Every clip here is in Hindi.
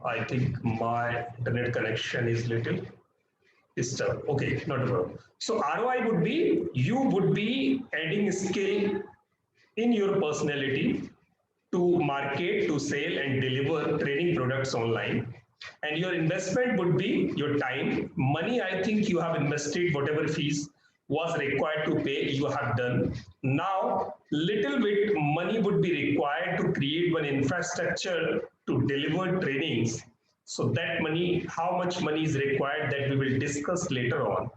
I think my internet connection is little disturbed. Okay, not a problem. So ROI would be you would be adding skill in your personality to market, to sell, and deliver training products online. And your investment would be your time, money. I think you have invested whatever fees was required to pay, you have done. Now, little bit money would be required to create one infrastructure to deliver trainings. So that money, how much money is required, that we will discuss later on.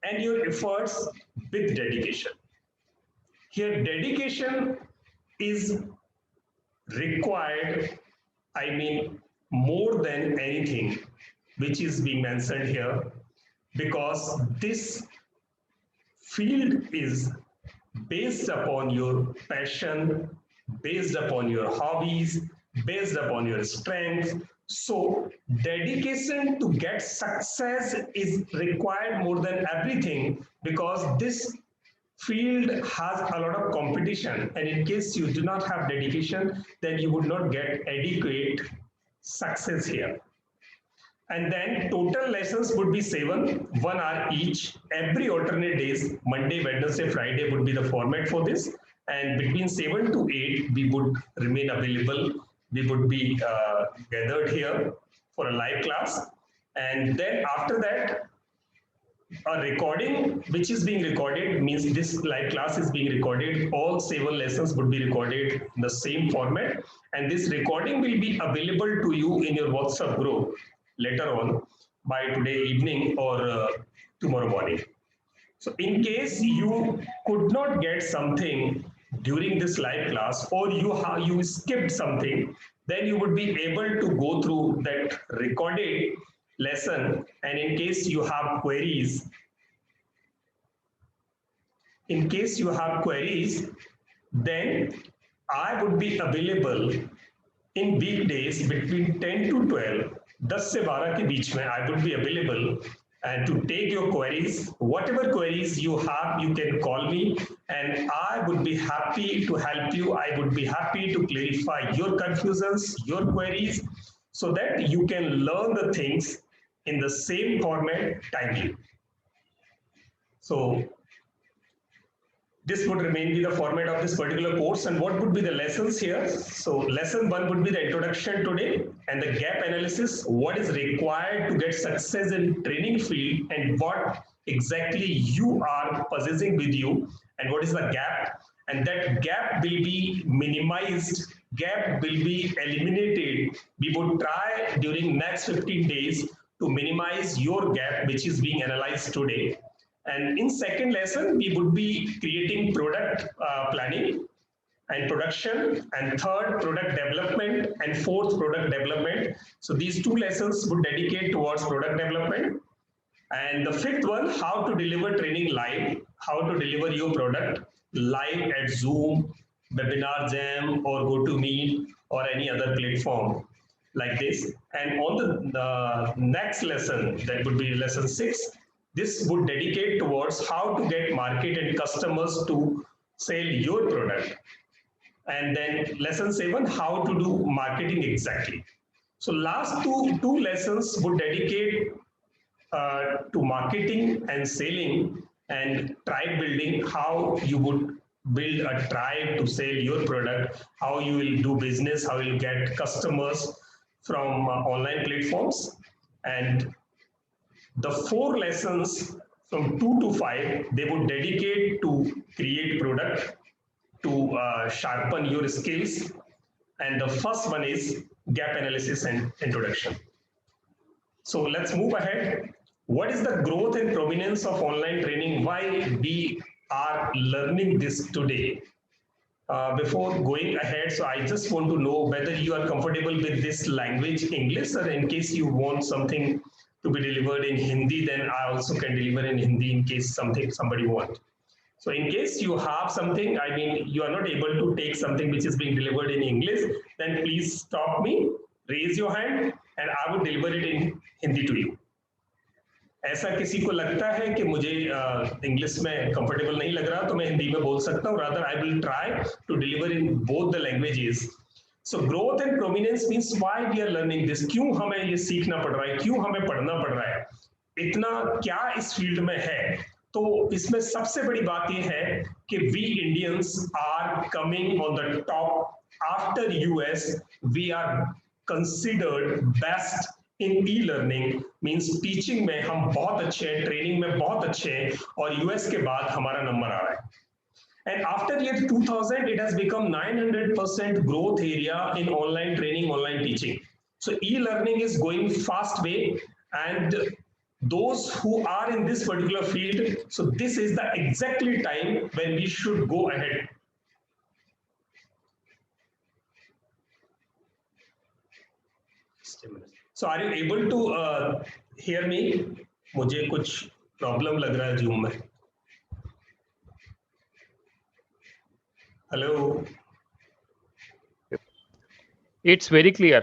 And your efforts with dedication. Here, dedication is required, I mean, more than anything which is being mentioned here, because this field is based upon your passion, based upon your hobbies, based upon your strength. So, dedication to get success is required more than everything, because this field has a lot of competition, and in case you do not have dedication, then you would not get adequate success here. And then total lessons would be 7, 1 hour each, every alternate days. Monday, Wednesday, Friday would be the format for this. And between 7 to 8, we would remain available. We would be gathered here for a live class. And then after that, a recording which is being recorded, means this live class is being recorded. All 7 lessons would be recorded in the same format. And this recording will be available to you in your WhatsApp group later on by today evening or tomorrow morning. So in case you could not get something during this live class, or you skipped something, then you would be able to go through that recorded lesson. And in case you have queries, then I would be available in weekdays between 10 to 12, 10 से 12 के बीच में I would be available and to take your queries. Whatever queries you have, you can call me and I would be happy to help you. I would be happy to clarify your confusions, your queries, so that you can learn the things in the same format timely. So this would remain be the format of this particular course. And what would be the lessons here? So lesson 1 would be the introduction today and the gap analysis, what is required to get success in training field and what exactly you are possessing with you and what is the gap, and that gap will be minimized, gap will be eliminated. We would try during next 15 days to minimize your gap which is being analyzed today. And in second lesson, we would be creating product planning and production, and third product development, and fourth product development. So these 2 lessons would dedicate towards product development. And the fifth one, how to deliver training live, how to deliver your product live at Zoom, Webinar Jam, or GoToMeet, or any other platform like this. And on the next lesson, that would be lesson 6, this would dedicate towards how to get market and customers to sell your product. And then lesson 7, how to do marketing exactly. So last two lessons would dedicate to marketing and selling and tribe building, how you would build a tribe to sell your product, how you will do business, how you will get customers from online platforms. And the 4 lessons from 2 to 5, they would dedicate to create product, to sharpen your skills. And the first one is gap analysis and introduction. So let's move ahead. What is the growth and prominence of online training? Why we are learning this today? Before going ahead, so I just want to know whether you are comfortable with this language, English, or in case you want something to be delivered in Hindi, then I also can deliver in Hindi in case somebody wants. So in case you have something, I mean, you are not able to take something which is being delivered in English, then please stop me, raise your hand, and I will deliver it in Hindi to you. ऐसा किसी को लगता है कि मुझे इंग्लिश में कंफर्टेबल नहीं लग रहा तो मैं हिंदी में बोल सकता हूँ, rather I will try to deliver in both the languages so growth and prominence means why we are learning this, क्यों हमें ये सीखना पड़ रहा है, क्यों हमें पढ़ना पड़ रहा है, इतना क्या इस फील्ड में है। तो इसमें सबसे बड़ी बात यह है कि we Indians are coming on the top after US. We are considered best in e learning, means teaching में हम बहुत अच्छे हैं, ट्रेनिंग में बहुत अच्छे हैं, और यूएस के बाद हमारा नंबर आ रहा है। And after year 2000, it has become 900% growth area in online training, online teaching. So e-learning is going fast way, and those who are in this particular field, so this is the exactly time when we should go ahead. So are you able to hear me? मुझे कुछ प्रॉब्लम लग रहा है जूम में। Hello, It's very clear.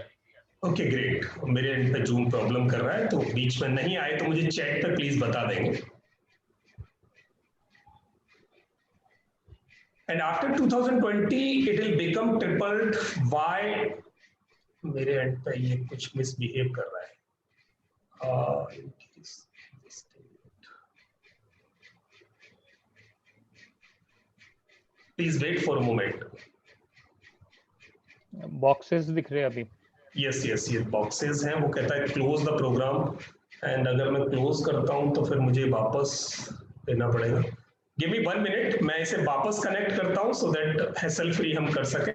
Okay great. मेरे एंड पे जूम प्रॉब्लम कर रहा है, तो बीच में नहीं आए तो मुझे चैट पे प्लीज बता देंगे। And after 2020 it will become tripled. Why? मेरे एंड पे ये कुछ मिसबिहेव कर रहा है। Please wait for a moment. Boxes दिख रहे हैं अभी। यस यस, ये बॉक्सेस हैं। वो कहता है क्लोज द प्रोग्राम, एंड अगर मैं क्लोज करता हूं तो फिर मुझे वापस देना पड़ेगा। गिव मी 1 मिनट, मैं इसे वापस कनेक्ट करता हूं सो दैट हैसल फ्री हम कर सकें।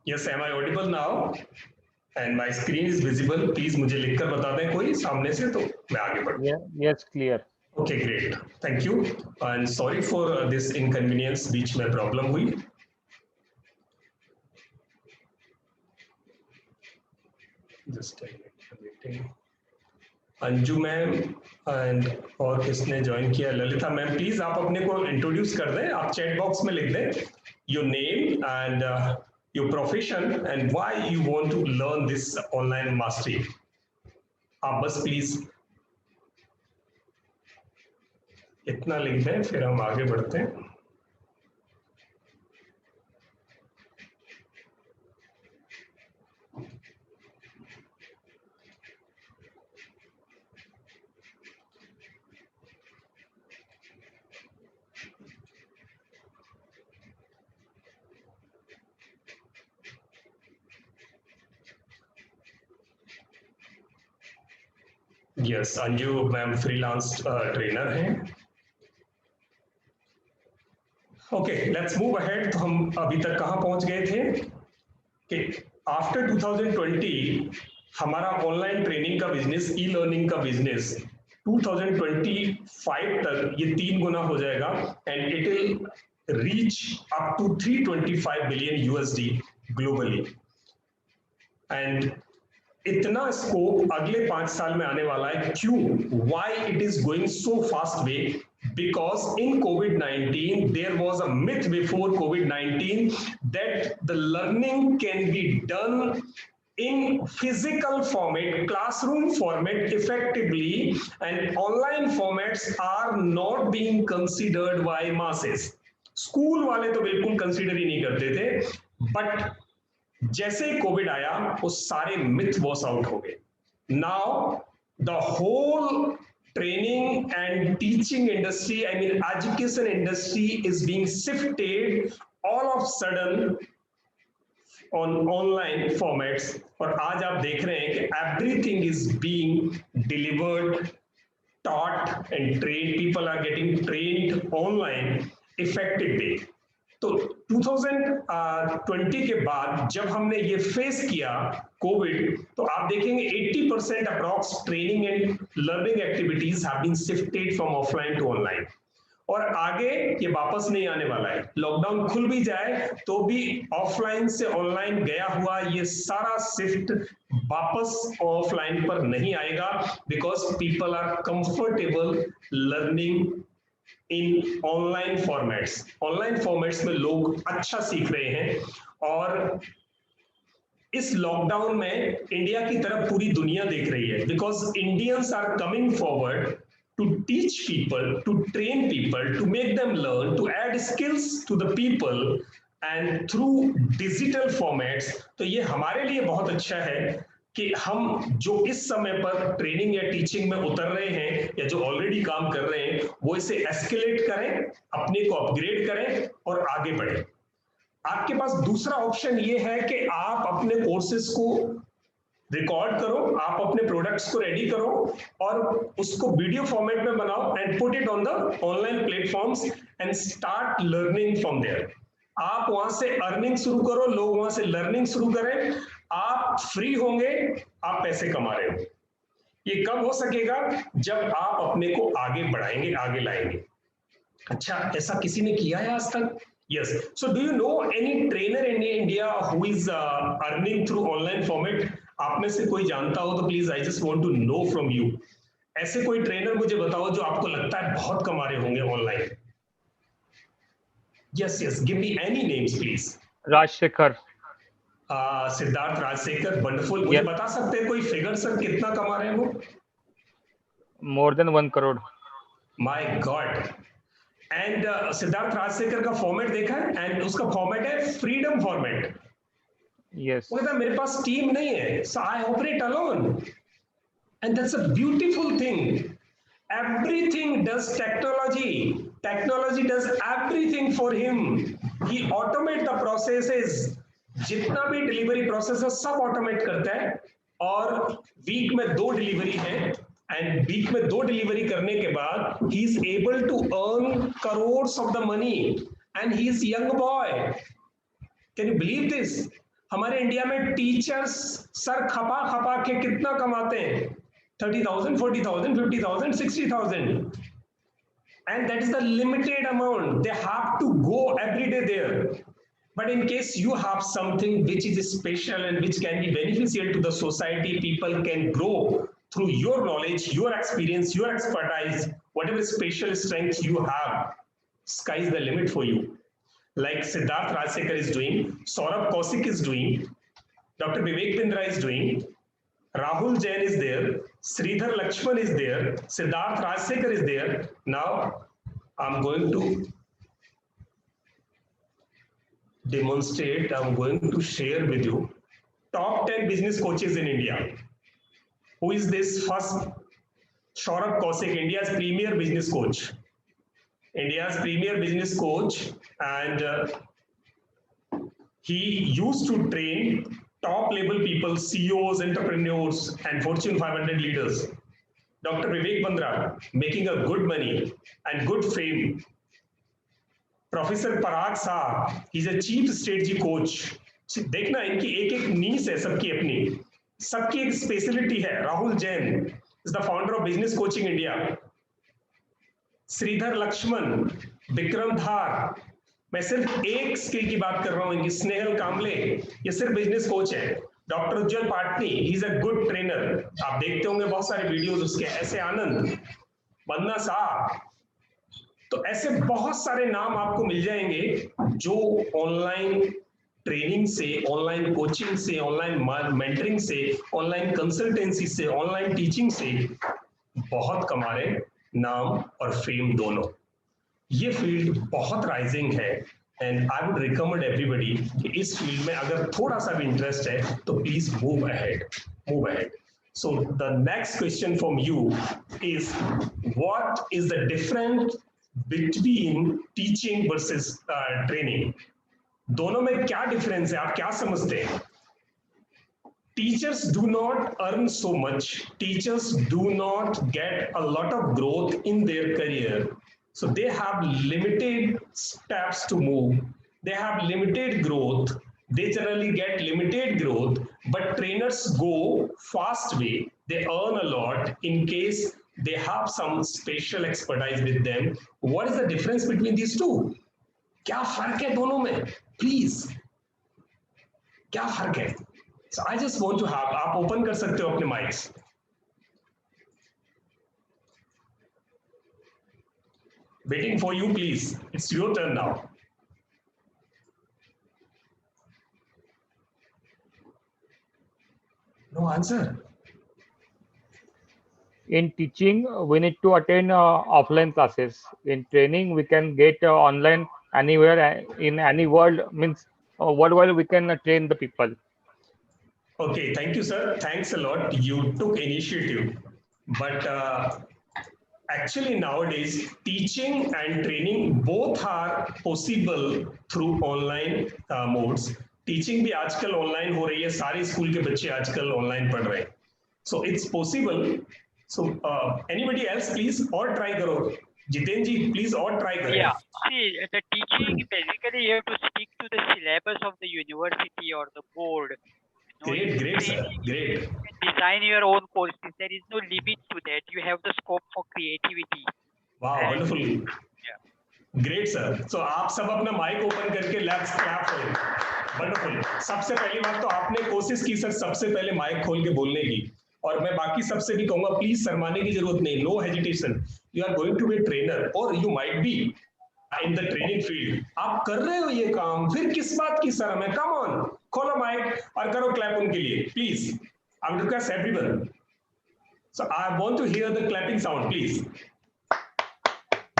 Yes, am I audible now? And my screen is visible. Please मुझे लिखकर बता दें कोई सामने से, तो मैं आगे बढ़ूं। Yes, clear. Okay, great. Thank you. And sorry for this inconvenience, बीच में प्रॉब्लम हुई। Just a minute, I'm waiting. Anju ma'am and और किसने ज्वाइन किया? ललिता मैम, प्लीज आप अपने को इंट्रोड्यूस कर दें। आप चैट बॉक्स में लिख दें your name and your profession and why you want to learn this online mastery. आप बस प्लीज इतना लिख दें, फिर हम आगे बढ़ते हैं। Yes, Anju ma'am freelance trainer हैं। Okay, let's move ahead. तो हम अभी तक कहाँ पहुंच गए थे कि आफ्टर 2020 हमारा ऑनलाइन ट्रेनिंग का बिजनेस, ई लर्निंग का बिजनेस 2025 तक ये 3 गुना हो जाएगा and it will reach up to 325 billion USD globally. And इतना स्कोप अगले 5 साल में आने वाला है। क्यों? Why it is going so fast way? Because in COVID-19 there was a myth before COVID-19 that the learning can be done in physical format, classroom format effectively, and online formats are not being considered by masses. School वाले तो बिल्कुल कंसीडर ही नहीं करते थे, बट जैसे ही कोविड आया वो सारे मिथ वॉश आउट हो गए। Now the whole training and teaching industry, I mean education industry, is being shifted all of sudden on online formats। और आज आप देख रहे हैं कि everything is being delivered, taught and trained, people are getting trained online effectively। तो 2020 के बाद जब हमने ये फेस किया कोविड, तो आप देखेंगे 80% approx training and learning activities have been shifted from offline to online. और आगे ये वापस नहीं आने वाला है। लॉकडाउन खुल भी जाए तो भी ऑफलाइन से ऑनलाइन गया हुआ ये सारा शिफ्ट वापस ऑफलाइन पर नहीं आएगा, because people are comfortable learning in online formats. Online formats में लोग अच्छा सीख रहे हैं। और इस लॉकडाउन में इंडिया की तरफ पूरी दुनिया देख रही है, because Indians are coming forward to teach people, to train people, to make them learn, to add skills to the people and through digital formats. तो ये हमारे लिए बहुत अच्छा है कि हम जो इस समय पर ट्रेनिंग या टीचिंग में उतर रहे हैं या जो ऑलरेडी काम कर रहे हैं वो इसे एस्केलेट करें, अपने को अपग्रेड करें और आगे बढ़ें। आपके पास दूसरा ऑप्शन ये है कि आप अपने कोर्सेज को रिकॉर्ड करो, आप अपने प्रोडक्ट्स को रेडी करो और उसको वीडियो फॉर्मेट में बनाओ and put it on the online platforms and start learning from there. आप वहां से अर्निंग शुरू करो, लोग वहां से लर्निंग शुरू करें, आप फ्री होंगे, आप पैसे कमा रहे हो। ये कब हो सकेगा? जब आप अपने को आगे बढ़ाएंगे, आगे लाएंगे। अच्छा, ऐसा किसी ने किया है आज तक? Yes. So do you know any trainer in India who is earning through online format? आप में से कोई जानता हो तो please, I just want to know from you. ऐसे कोई ट्रेनर मुझे बताओ जो आपको लगता है बहुत कमा रहे होंगे online. Yes yes, give me any names please. Rajshekhar. Siddharth Rajshekhar, wonderful. मुझे बता सकते हैं कोई फिगर सर कितना कमा रहे हैं वो? More than 1 crore. My god. And Siddharth Rajshekhar का फॉर्मेट देखा है, एंड उसका फॉर्मेट है फ्रीडम फॉर्मेट। यस। वो कहता है मेरे पास टीम नहीं है, so I operate alone, and that's a beautiful thing. Everything does technology. Technology does everything for him. He automate the processes. जितना भी डिलीवरी प्रोसेस है सब ऑटोमेट करता है। और वीक में 2 डिलीवरी है, एंड वीक में 2 डिलीवरी करने के बाद he is able to earn crores of the money, and he is young boy. Can you believe this? हमारे इंडिया में टीचर्स सर खपा खपा के कितना कमाते हैं? 30,000, 40,000, 50,000, 60,000, and that is the limited amount. They have to go every day there. But in case you have something which is special and which can be beneficial to the society, people can grow through your knowledge, your experience, your expertise, whatever special strength you have. Sky is the limit for you. Like Siddharth Rajsekhar is doing, Saurabh Kaushik is doing, Dr. Vivek Bindra is doing, Rahul Jain is there, Sridhar Lakshman is there, Siddharth Rajsekhar is there. Now I'm going to demonstrate, I'm going to share with you top 10 business coaches in India. Who is this? First, Saurabh Kaushik, India's premier business coach. India's premier business coach, and he used to train top level people, CEOs, entrepreneurs, and Fortune 500 leaders. Dr. Vivek Bandra, making a good money and good fame. Professor Parag Shah, he's a chief strategy coach. देखना इनकी एक एक नीस है सबकी अपनी, सबकी एक स्पेशलिटी है. Rahul Jain is the founder of Business Coaching India. Shridhar Lakshman, Vikram धार, मैं सिर्फ एक स्किल की बात कर रहा हूं इनकी. स्नेहल कामले, ये सिर्फ बिजनेस कोच है. Doctor Ujjwal Patni, he is a good trainer, आप देखते होंगे बहुत सारे वीडियोस उसके. ऐसे आनंद, वंदना शाह, तो ऐसे बहुत सारे नाम आपको मिल जाएंगे जो ऑनलाइन ट्रेनिंग से, ऑनलाइन कोचिंग से, ऑनलाइन मेंटरिंग से, ऑनलाइन कंसल्टेंसी से, ऑनलाइन टीचिंग से बहुत कमा रहे, नाम और फेम दोनों. ये फील्ड बहुत राइजिंग है and I would recommend everybody कि इस फील्ड में अगर थोड़ा सा भी इंटरेस्ट है तो please move ahead, move ahead. So the next question from you is, what is the difference between teaching versus training? दोनों में क्या डिफरेंस है, आप क्या समझते हैं? Teachers do not earn so much. Teachers do not get a lot of growth in their career. So they have limited steps to move. They have limited growth. They generally get limited growth, but trainers go fast way. They earn a lot in case they have some special expertise with them. What is the difference between these two? क्या फर्क है दोनों में? Please, क्या फर्क है? So I just want to have, आप ओपन कर सकते हो अपने mics. Waiting for you, please. It's your turn now. No answer. In teaching, we need to attend offline classes. In training, we can get online anywhere in any world. Means worldwide we can train the people. Okay, thank you, sir. Thanks a lot. You took initiative, but actually nowadays teaching and training both are possible through online modes. Teaching भी आजकल ऑनलाइन हो रही है, सारे स्कूल के बच्चे आजकल ऑनलाइन पढ़ रहे हैं. So it's possible. So anybody else please और ट्राई करो. जितेंद्र जी प्लीज और ट्राई करें. Yeah, see, the teaching basically you have to stick to the syllabus of the university or the board. Great, great, sir. Great. You can design your own courses. There is no limit to that. You have the scope for creativity. Wow, wonderful. Yeah. Great sir. So आप सब अपना माइक ओपन करके let's clap for it. Wonderful. सबसे पहली बात तो आपने कोशिश की सर सबसे पहले माइक खोल के बोलने की, और मैं बाकी सबसे भी कहूंगा प्लीज शर्माने की जरूरत नहीं. No hesitation. You are going to be trainer और you might be in the training field. आप कर रहे हो ये काम, फिर किस बात की शर्म है? कम ऑन, खोलो माइक और करो क्लैप उनके लिए please. I would request everyone. So I want to hear the clapping sound please.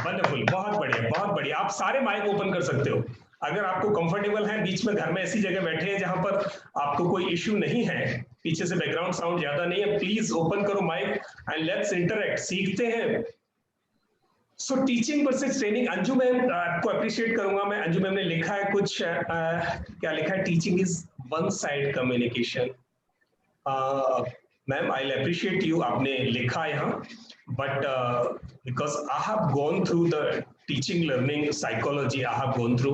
Wonderful, बहुत बढ़िया, बहुत बढ़िया. आप सारे माइक ओपन कर सकते हो अगर आपको कंफर्टेबल है. बीच में घर में ऐसी जगह बैठे हैं जहां पर आपको कोई इश्यू नहीं है, पीछे से बैकग्राउंड साउंड ज्यादा नहीं है, प्लीज ओपन करो माइक एंड लेट्स इंटरेक्ट. सीखते हैं. So teaching versus training. Anju ma'am को अप्रिशिएट करूंगा मैं. अंजू मैम ने लिखा है कुछ, क्या लिखा है? Teaching is one side communication. Ma'am I appreciate you, आपने लिखा यहाँ, but because I have gone through the teaching learning psychology, I have gone through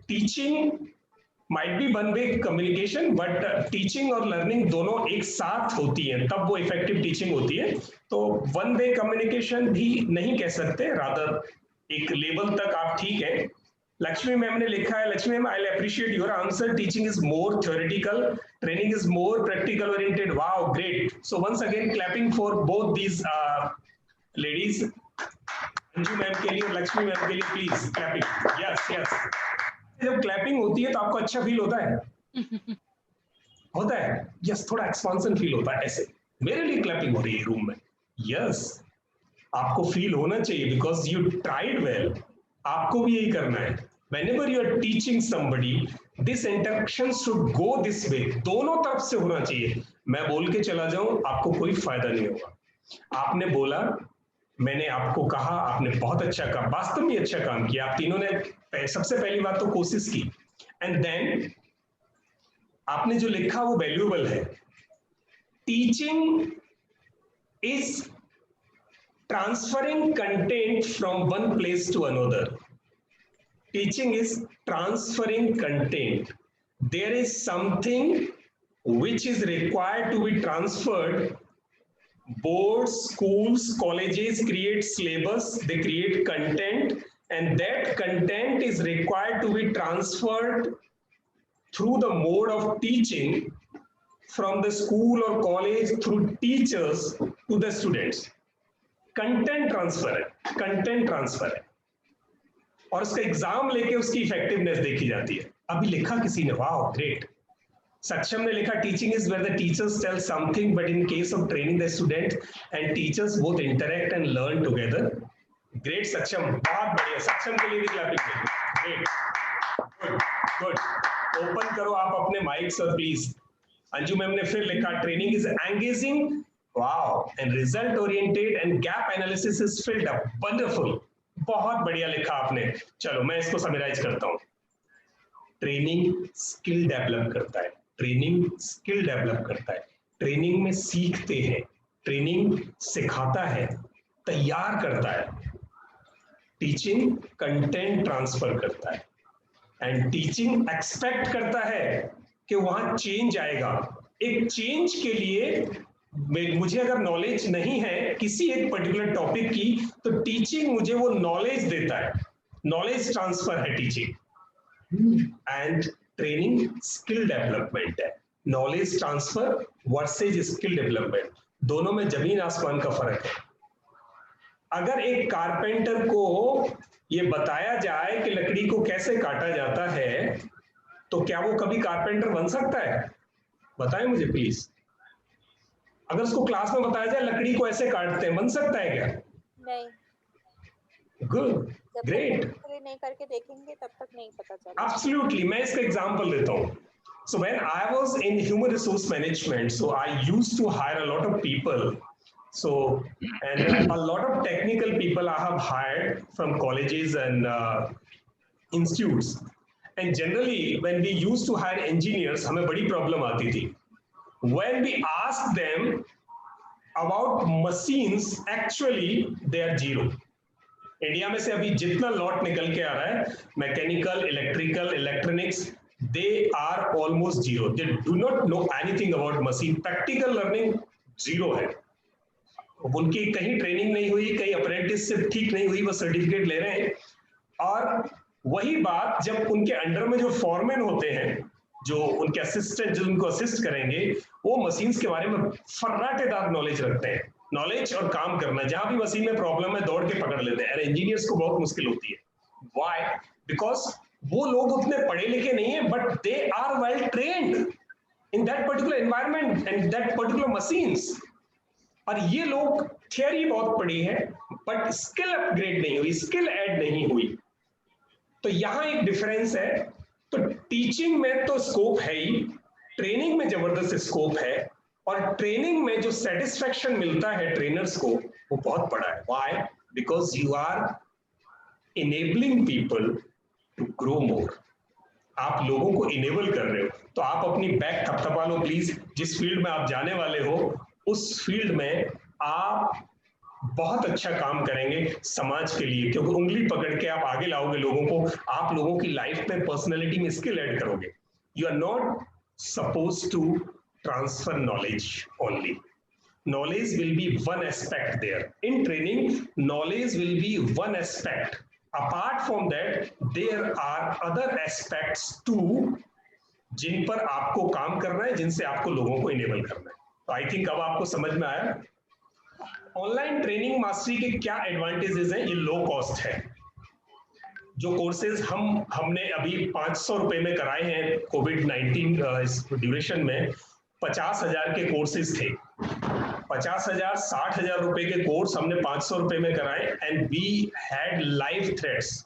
teaching might be one way communication, but teaching और learning दोनों एक साथ होती है तब वो effective teaching होती है. तो one way communication भी नहीं कह सकते, rather एक लेवल तक आप ठीक है. लक्ष्मी मैम ने लिखा है, Lakshmi ma'am I appreciate your answer. Teaching is more theoretical, training is more practical oriented. Wow, great. So once again clapping for both these ladies. Anju ma'am के लिए, लक्ष्मी मैम के लिए प्लीज क्लैपिंग. Yes yes. जब क्लैपिंग होती है तो आपको अच्छा फील होता है? होता है. यस, थोड़ा एक्सपांशन फील होता है. ऐसे मेरे लिए क्लैपिंग हो रही है रूम में. यस, आपको फील होना चाहिए बिकॉज यू ट्राइड वेल. आपको भी यही करना है. Whenever you are teaching somebody, this interaction should go this way. दोनों तरफ से होना चाहिए. मैं बोल के चला जाऊं, आपको कोई फायदा नहीं होगा. आपने बोला, मैंने आपको कहा, आपने बहुत अच्छा काम, वास्तव में अच्छा काम किया. आप तीनों ने सबसे पहली बात तो कोशिश की, एंड देन आपने जो लिखा वो वैल्यूएबल है. Teaching is transferring content from one place to another. Teaching is transferring content. There is something which is required to be transferred. Boards, schools, colleges create syllabus, they create content, and that content is required to be transferred through the mode of teaching from the school or college through teachers to the students. Content transfer है, कंटेंट ट्रांसफर है, और उसका एग्जाम लेके उसकी इफेक्टिवनेस देखी जाती है. अभी लिखा किसी ने, वाओ ग्रेट, सक्षम ने लिखा teaching is where the teachers tell something but in case of training the student and teachers both interact and learn together. Great Saksham, बहुत बढ़िया, सक्षम के लिए भी clapping. Great, good good. Open करो आप अपने माइक्स और प्लीज. अंजू मैम ने फिर लिखा training is engaging, wow, and result oriented and gap analysis is filled up. Wonderful, बहुत बढ़िया लिखा आपने. चलो मैं इसको समराइज करता हूं. ट्रेनिंग स्किल डेवलप करता है, ट्रेनिंग स्किल डेवलप करता है, ट्रेनिंग में सीखते हैं, ट्रेनिंग सिखाता है, तैयार करता है. टीचिंग कंटेंट ट्रांसफर करता है, एंड टीचिंग एक्सपेक्ट करता है कि वहां चेंज आएगा. एक चेंज के लिए मुझे अगर नॉलेज नहीं है किसी एक पर्टिकुलर टॉपिक की, तो टीचिंग मुझे वो नॉलेज देता है. नॉलेज ट्रांसफर है teaching. And training skill development है. Knowledge transfer versus skill development, दोनों में जमीन आसमान का फर्क है. अगर एक कारपेंटर को ये बताया जाए कि लकड़ी को कैसे काटा जाता है, तो क्या वो कभी कारपेंटर बन सकता है? बताएं मुझे प्लीज. अगर उसको क्लास में बताया जाए लकड़ी को ऐसे काटते हैं, बन सकता है क्या? नहीं. Good, great. नहीं करके देखेंगे तब तक नहीं पता चलेगा. एब्सोल्युटली. मैं इसका एग्जांपल देता हूं. So when I was in human resource management, so I used to hire a lot of people. So, and a lot of technical people I have hired from colleges and institutes. And generally, when we used to hire engineers, हमें बड़ी problem आती थी. When we ask them about machines, actually they are zero. India में से अभी जितना लॉट निकल के आ रहा है, mechanical, electrical, electronics, they are almost zero. They do not know anything about machine. Practical learning zero है. उनकी कहीं ट्रेनिंग नहीं हुई, कहीं अप्रेंटिसशिप ठीक नहीं हुई, वो सर्टिफिकेट ले रहे हैं. और वही बात जब उनके अंडर में जो फॉरमैन होते हैं, जो उनके असिस्टेंट, जो उनको असिस्ट करेंगे, वो मशीन्स के बारे में फर्राटेदार नॉलेज रखते हैं. नॉलेज और काम करना, जहां भी मशीन में प्रॉब्लम है दौड़ के पकड़ लेते हैं. इंजीनियर्स को बहुत मुश्किल होती है. व्हाई? बिकॉज वो लोग उतने पढ़े लिखे नहीं है, but they are well trained in that particular environment and that particular machines. और ये लोग थियरी बहुत पढ़ी है, बट स्किल अपग्रेड नहीं हुई, स्किल ऐड नहीं हुई. तो यहां एक डिफरेंस है. तो टीचिंग में तो स्कोप है ही, ट्रेनिंग में जबरदस्त स्कोप है, और ट्रेनिंग में जो सेटिस्फेक्शन मिलता है ट्रेनर्स को, वो बहुत बड़ा है. Why? Because you are enabling people to grow more. आप लोगों को इनेबल कर रहे हो. तो आप अपनी बैक थपथपा लो प्लीज. जिस फील्ड में आप जाने वाले हो, उस फील्ड में आप बहुत अच्छा काम करेंगे समाज के लिए, क्योंकि उंगली पकड़ के आप आगे लाओगे लोगों को. आप लोगों की लाइफ में, पर्सनैलिटी में स्किल ऐड करोगे. You are not suppose to transfer knowledge only. Knowledge will be one aspect there. In training, knowledge will be one aspect. Apart from that, there are other aspects too, जिन पर आपको काम करना है, जिनसे आपको लोगों को इनेबल करना है. तो आई थिंक अब आपको समझ में आया ऑनलाइन ट्रेनिंग मास्टरी के क्या एडवांटेजेस हैं. ये लो कॉस्ट है. जो कोर्सेज हमने अभी 500 रुपए में कराए हैं कोविड-19 ड्यूरेशन में, 50,000 के कोर्सेज थे. 50,000, 60,000 रुपए के कोर्स हमने 500 रुपए में कराए. And we had live threads.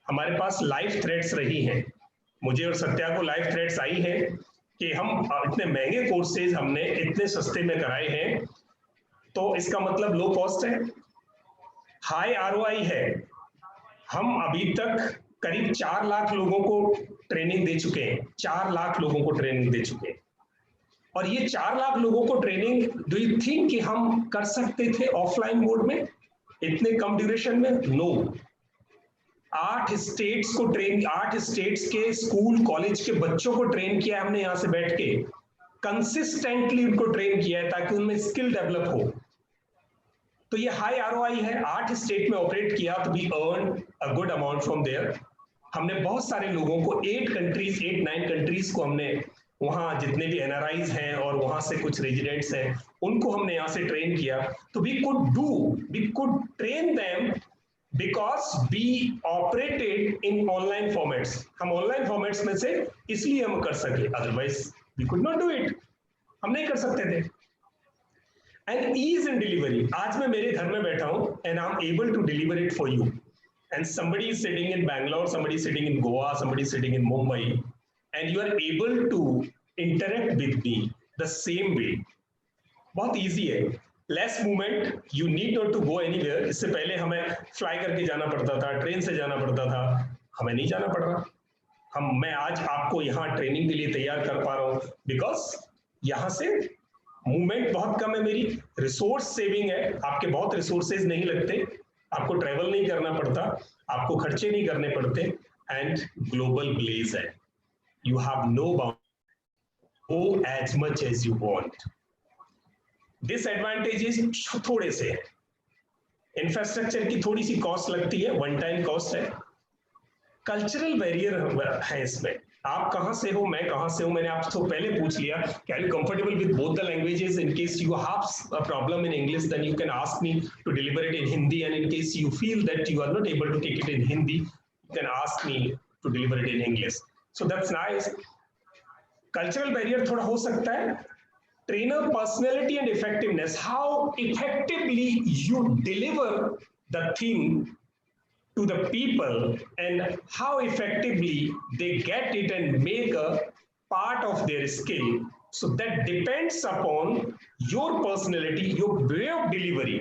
हमारे पास लाइव थ्रेड्स रही हैं. मुझे और सत्या को लाइव थ्रेड्स आई हैं कि हम इतने महंगे कोर्सेज हमने इतने सस्ते में कराए हैं. तो इसका मतलब लो कॉस्ट है, हाई आरओआई है. हम अभी तक करीब 4 लाख लोगों को ट्रेनिंग दे चुके हैं. 4 लाख लोगों को ट्रेनिंग दे चुके हैं. और ये 4 लाख लोगों को ट्रेनिंग, डू यू थिंक कि हम कर सकते थे ऑफलाइन मोड में? इतने कम ड्यूरेशन में? नो। 8 स्टेट्स को ट्रेन, 8 स्टेट्स के स्कूल कॉलेज के बच्चों को ट्रेन किया है हमने यहाँ से बैठ के, कंसिस्टेंटली उनको ट्रेन किया है ताकि उनमें स्किल डेवलप हो। तो ये हाई आरओआई है। 8 स्टेट में ऑपरेट किया तो we earn a good amount from there. हमने बहुत सारे लोगों को 8 9 कंट्रीज को हमने वहां जितने भी एनआरआईज हैं और वहां से कुछ रेजिडेंट्स हैं उनको हमने यहाँ से ट्रेन किया। तो we could train them because we operated in online formats. हम ऑनलाइन फॉर्मेट्स में से इसलिए हम कर सके, otherwise we could not do it, हम नहीं कर सकते थे। एंड ईज इन डिलीवरी, आज मैं मेरे घर में बैठा हूं and I am able to deliver it for you, and somebody is sitting in Bangalore, somebody is sitting in Goa, somebody is sitting in Mumbai, and you are able to interact with me the same way. बहुत easy है, less movement, you need not to go anywhere. इससे पहले हमें फ्लाई करके जाना पड़ता था, ट्रेन से जाना पड़ता था, हमें नहीं जाना पड़ रहा। मैं आज आपको यहाँ ट्रेनिंग के लिए तैयार कर पा रहा हूँ बिकॉज यहाँ से मूवमेंट बहुत कम है मेरी, रिसोर्स सेविंग है, आपके बहुत रिसोर्सेज नहीं लगते, आपको ट्रेवल नहीं करना पड़ता, आपको खर्चे नहीं करने पड़ते, एंड ग्लोबल ब्लेज है, you have no bound, go as much as you want. Disadvantages थोड़े से है, इंफ्रास्ट्रक्चर की थोड़ी सी कॉस्ट लगती है, वन टाइम कॉस्ट है, कल्चरल बैरियर है इसमें, आप कहां से हो, मैं कहां से हूं, मैंने आपसे पहले पूछ लिया, can you comfortable with both the languages, in case you have a problem in English then you can ask me to deliver it in Hindi, and in case you feel that you are not able to take it in Hindi you can ask me to deliver it in English, so that's nice. Cultural barrier थोड़ा हो सकता है, trainer personality and effectiveness, how effectively you deliver the thing to the people and how effectively they get it and make a part of their skill, so that depends upon your personality, your way of delivery,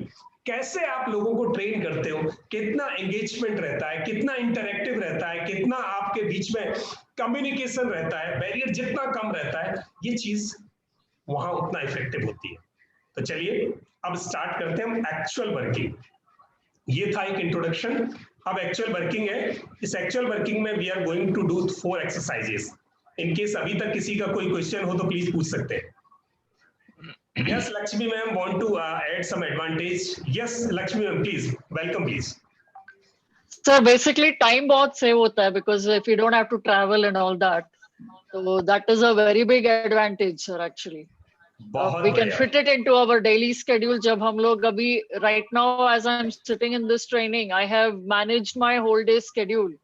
कैसे आप लोगों को ट्रेन करते हो, कितना एंगेजमेंट रहता है, कितना इंटरैक्टिव रहता है, कितना आपके बीच में कम्युनिकेशन रहता है, बैरियर जितना कम रहता है, ये चीज वहां उतना इफेक्टिव होती है। तो चलिए अब स्टार्ट करते हैं हम एक्चुअल वर्किंग। ये था एक इंट्रोडक्शन, अब एक्चुअल वर्किंग है। इस एक्चुअल वर्किंग में we are going to do 4 exercises. In case अभी तक किसी का कोई क्वेश्चन हो तो प्लीज पूछ सकते हैं। Yes Lakshmi ma'am want to add some advantage. Yes Lakshmi ma'am please, welcome please. Sir basically time बहुत सेव होता है because if you don't have to travel and all that, so that is a very big advantage sir actually. We can fit it into our daily schedule. जब हम लोग अभी right now as I'm sitting in this training, I have managed my whole day schedule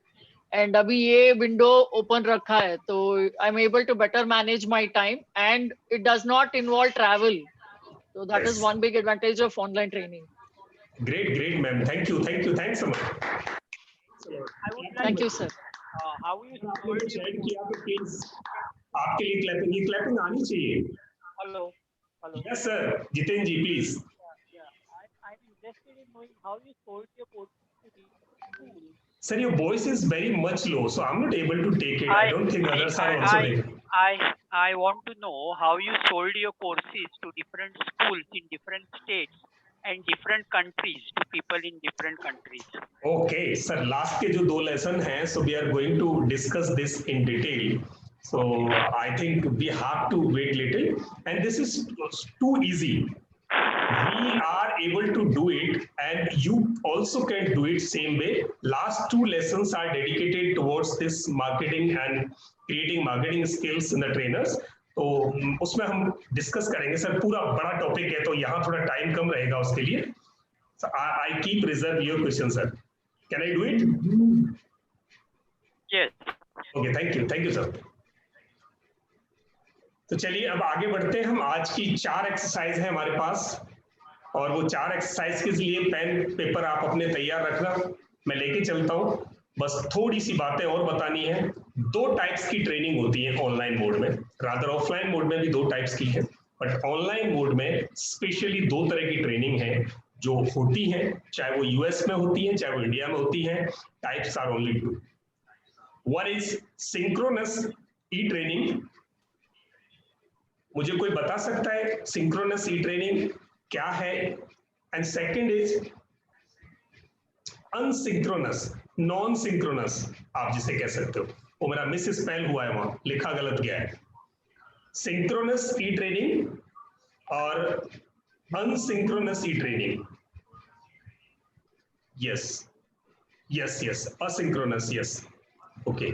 and अभी ये window open रखा है, तो I'm able to better manage my time and it does not involve travel. So that is one big advantage of online training. Great ma'am, thank you, thanks so much. Thank you sir. How you share किया तो प्लीज आपके लिए क्लैपिंग, ये क्लैपिंग आनी चाहिए। hello Yes sir, Jiten ji please. I'm interested in knowing how you sold your course to the school. Sir, your voice is very much low, so I'm not able to take it. I don't think others are also able. I want to know how you sold your courses to different schools in different states and different countries to people in different countries. Okay, sir, last के जो 2 लेसन हैं, so we are going to discuss this in detail. So I think we have to wait little, and this is too easy. We are able to do it, and you also can do it same way. Last 2 lessons are dedicated towards this marketing and creating marketing skills in the trainers. तो उसमें हम डिस्कस करेंगे सर, पूरा बड़ा टॉपिक है तो यहाँ थोड़ा टाइम कम रहेगा उसके लिए। So I keep reserve your question, sir. Can I do it? Yes. Okay, thank you sir. तो चलिए अब आगे बढ़ते हैं हम। आज की 4 एक्सरसाइज है हमारे पास, और वो 4 एक्सरसाइज के लिए पेन पेपर आप अपने तैयार रखना, मैं लेके चलता हूँ। बस थोड़ी सी बातें और बतानी है। 2 टाइप्स की ट्रेनिंग होती है ऑनलाइन मोड में, रादर ऑफलाइन मोड में भी 2 टाइप्स की है, बट ऑनलाइन मोड में स्पेशली 2 तरह की ट्रेनिंग है जो होती है, चाहे वो यूएस में होती है चाहे वो इंडिया में होती है। Types are only 2। One is synchronous e training. मुझे कोई बता सकता है सिंक्रोनस ई ट्रेनिंग क्या है? And second is asynchronous, non synchronous आप जिसे कह सकते हो, वो मेरा मिस स्पेल हुआ है, वहां लिखा गलत गया है। सिंक्रोनस ई ट्रेनिंग और unsynchronous e training, yes yes yes, asynchronous, yes, okay,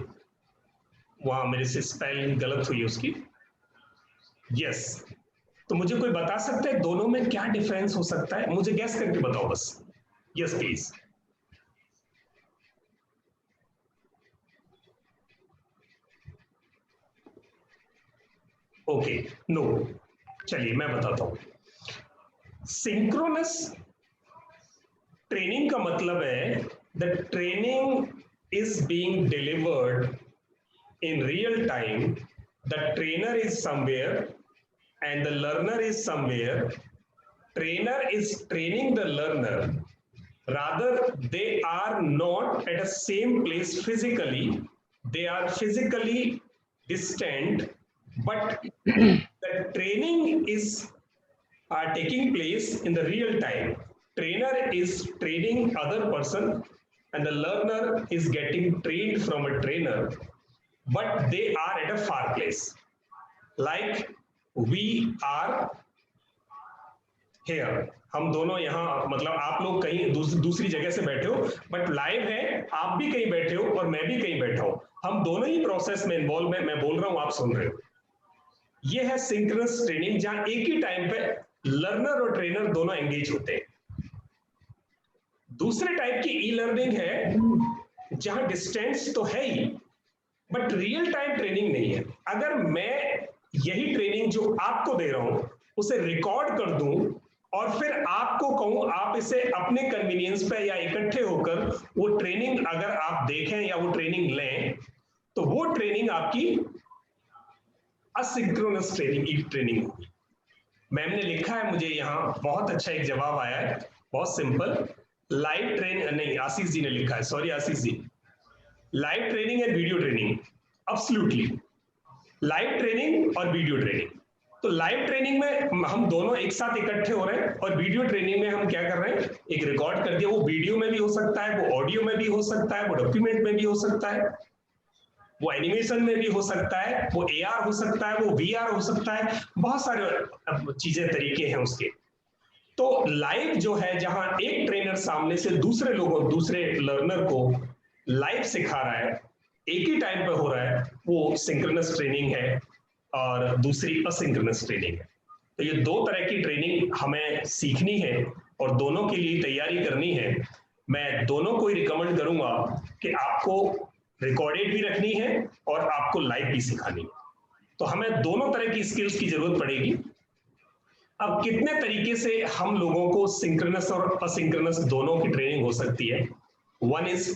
वहां मेरे से स्पेलिंग गलत हुई उसकी, यस। तो मुझे कोई बता सकता है दोनों में क्या डिफरेंस हो सकता है? मुझे गैस करके बताओ बस, यस प्लीज। ओके, नो, चलिए मैं बताता हूं। सिंक्रोनस ट्रेनिंग का मतलब है the training is being delivered in real time, the trainer is somewhere and the learner is somewhere. Trainer is training the learner, rather they are not at the same place physically, they are physically distant, but the training is taking place in the real time. Trainer is training other person and the learner is getting trained from a trainer, but they are at a far place, like we are here. हम दोनों यहाँ, मतलब आप लोग कहीं दूसरी जगह से बैठे हो, बट लाइव है, आप भी कहीं बैठे हो और मैं भी कहीं बैठा हूं, हम दोनों ही प्रोसेस में इन्वॉल्व है, मैं बोल रहा हूं, आप सुन रहे हो। ये है सिंक्रोनस ट्रेनिंग, जहां एक ही टाइम पे लर्नर और ट्रेनर दोनों एंगेज होते हैं। दूसरे टाइप की ई लर्निंग है जहां डिस्टेंस तो है ही, बट रियल टाइम ट्रेनिंग नहीं है। अगर मैं यही ट्रेनिंग जो आपको दे रहा हूं उसे रिकॉर्ड कर दूं और फिर आपको कहूं आप इसे अपने कन्वीनियंस पे या इकट्ठे होकर वो ट्रेनिंग अगर आप देखें या वो ट्रेनिंग लें, तो वो ट्रेनिंग आपकी असिंक्रोनस ट्रेनिंग होगी। मैम ने लिखा है, मुझे यहां बहुत अच्छा एक जवाब आया है, बहुत सिंपल, लाइव ट्रेन नहीं, आशीष जी ने लिखा है, sorry Ashish ji, live training and video training, absolutely, live training और वीडियो ट्रेनिंग। तो लाइव ट्रेनिंग में हम दोनों एक साथ इकट्ठे हो रहे हैं, और वीडियो ट्रेनिंग में हम क्या कर रहे हैं, एक रिकॉर्ड कर दिया, वो वीडियो में भी हो सकता है, वो ऑडियो में भी हो सकता है, वो डॉक्यूमेंट में भी हो सकता है, वो एनिमेशन में भी हो सकता है, वो AR हो सकता है, वो VR हो सकता है, बहुत सारे चीजें तरीके हैं उसके। तो लाइव जो है, जहां एक ट्रेनर सामने से दूसरे लोगों, दूसरे लर्नर को लाइव सिखा रहा है, एक ही टाइम पे हो रहा है, वो सिंक्रोनस ट्रेनिंग है, और दूसरी असिंक्रोनस ट्रेनिंग है। तो ये दो तरह की ट्रेनिंग हमें सीखनी है और दोनों के लिए तैयारी करनी है। मैं दोनों को ही रिकमेंड करूंगा कि आपको रिकॉर्डेड भी रखनी है और आपको लाइव भी सिखानी है। तो हमें दोनों तरह की स्किल्स की जरूरत पड़ेगी। अब कितने तरीके से हम लोगों को सिंक्रोनस और असिंक्रोनस दोनों की ट्रेनिंग हो सकती है? वन इज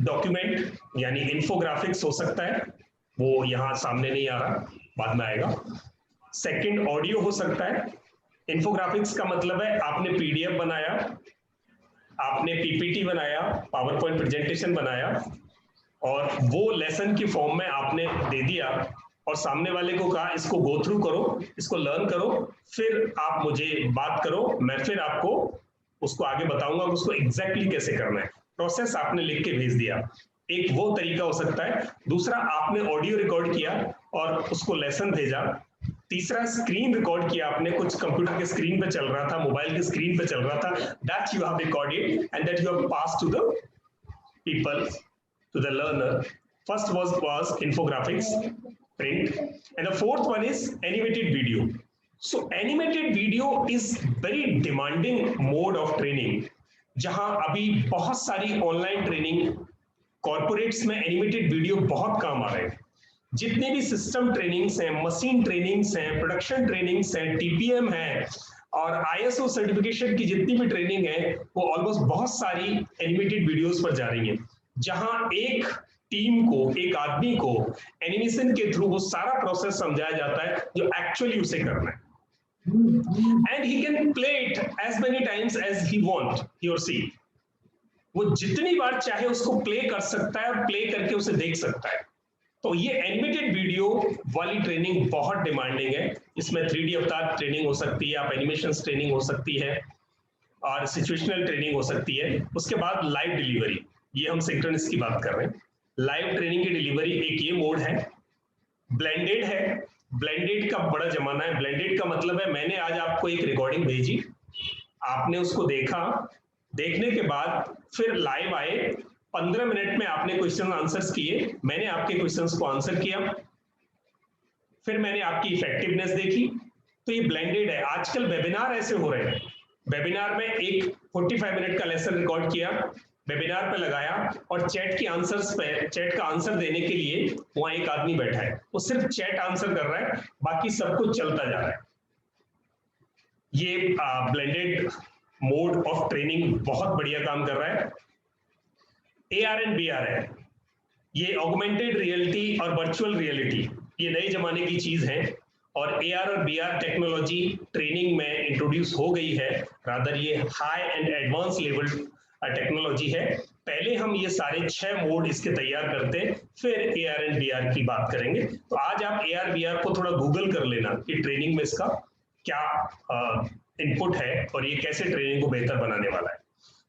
डॉक्यूमेंट, यानी इन्फोग्राफिक्स हो सकता है, वो यहां सामने नहीं आ रहा, बाद में आएगा। सेकंड, ऑडियो हो सकता है। इन्फोग्राफिक्स का मतलब है आपने PDF बनाया, आपने PPT बनाया, पावर पॉइंट प्रेजेंटेशन बनाया, और वो लेसन की फॉर्म में आपने दे दिया और सामने वाले को कहा इसको गो थ्रू करो, इसको लर्न करो, फिर आप मुझे बात करो, मैं फिर आपको उसको आगे बताऊंगा उसको एग्जैक्टली कैसे करना है। प्रोसेस आपने लिख के भेज दिया, एक वो तरीका हो सकता है। दूसरा, आपने ऑडियो रिकॉर्ड किया और उसको लेसन भेजा। तीसरा, स्क्रीन रिकॉर्ड किया आपने, कुछ कंप्यूटर के स्क्रीन पे चल रहा था, मोबाइल के स्क्रीन पे चल रहा था, that you have recorded and that you have pass to the people, to the learner. First was infographics, print, and the fourth one is animated video. So animated video is very demanding mode of training, जहां अभी बहुत सारी ऑनलाइन ट्रेनिंग कॉर्पोरेट्स में एनिमेटेड वीडियो बहुत काम आ रहे हैं। जितने भी सिस्टम ट्रेनिंग्स हैं, मशीन ट्रेनिंग्स हैं, प्रोडक्शन ट्रेनिंग्स हैं, TPM है, और ISO सर्टिफिकेशन की जितनी भी ट्रेनिंग है, वो ऑलमोस्ट बहुत सारी एनिमेटेड वीडियोस पर जा रही हैं, जहां एक टीम को, एक आदमी को एनिमेशन के थ्रू वो सारा प्रोसेस समझाया जाता है जो एक्चुअली उसे करना है। And he can play it as many times as he want, he or she. वो जितनी बार चाहे उसको प्ले कर सकता है और प्ले करके उसे देख सकता है। तो ये एनिमेटेड वीडियो वाली ट्रेनिंग बहुत डिमांडिंग है। इसमें 3D अवतार ट्रेनिंग हो सकती है, आप एनिमेशन ट्रेनिंग हो सकती है, और सिचुएशनल ट्रेनिंग हो सकती है। उसके बाद लाइव डिलीवरी, ये हम सिंक्रोनस की बात कर रहे हैं। लाइव ट्रेनिंग की डिलीवरी एक ये मोड है। ब्लेंडेड है, ब्लेंडेड का बड़ा जमाना है। ब्लेंडेड का मतलब है मैंने आज आपको एक रिकॉर्डिंग भेजी, आपने उसको देखा, देखने के बाद फिर लाइव आए, 15 मिनट में आपने क्वेश्चन आंसर्स किए, मैंने आपके क्वेश्चंस को आंसर किया, फिर मैंने आपकी इफेक्टिवनेस देखी। तो ये ब्लेंडेड है। आजकल वेबिनार ऐसे हो रहे हैं, वेबिनार में एक 45 मिनट का लेसन रिकॉर्ड किया, वेबिनार पे लगाया और चैट की आंसर्स पे, चैट का आंसर देने के लिए वहां एक आदमी बैठा है, वो सिर्फ चैट आंसर कर रहा है, बाकी सब कुछ चलता जा रहा है। ये ब्लेंडेड मोड ऑफ ट्रेनिंग बहुत बढ़िया काम कर रहा है। AR एंड BR है, ये ऑगमेंटेड रियलिटी और वर्चुअल रियलिटी, ये नए जमाने की चीज है और AR और BR टेक्नोलॉजी ट्रेनिंग में इंट्रोड्यूस हो गई है। रादर ये high and advance level technology है। पहले हम ये सारे 6 मोड इसके तैयार करते हैं, फिर AR एंड BR की बात करेंगे। तो आज आप AR BR को थोड़ा गूगल कर लेना कि ट्रेनिंग में इसका क्या इनपुट है और ये कैसे ट्रेनिंग को बेहतर बनाने वाला है।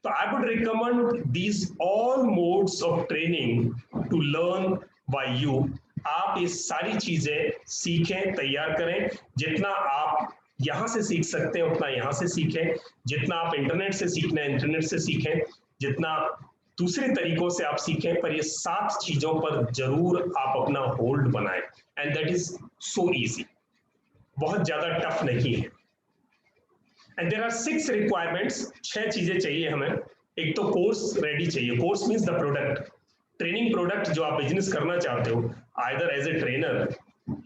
तो I would recommend these all modes of training to learn by you. आप ये सारी चीजें सीखें, तैयार करें। जितना आप यहां से सीख सकते हैं उतना यहां से सीखें, जितना आप इंटरनेट से सीखना है इंटरनेट से सीखें, जितना दूसरे तरीकों से आप सीखें, पर ये 7 चीजों पर जरूर आप अपना होल्ड बनाएं। And that is so easy, बहुत ज्यादा टफ नहीं है। एंड देयर आर 6 रिक्वायरमेंट्स, 6 चीजें चाहिए हमें। एक तो कोर्स रेडी चाहिए। Course means the product, training product जो आप बिजनेस करना चाहते हो, आइदर एज ए ट्रेनर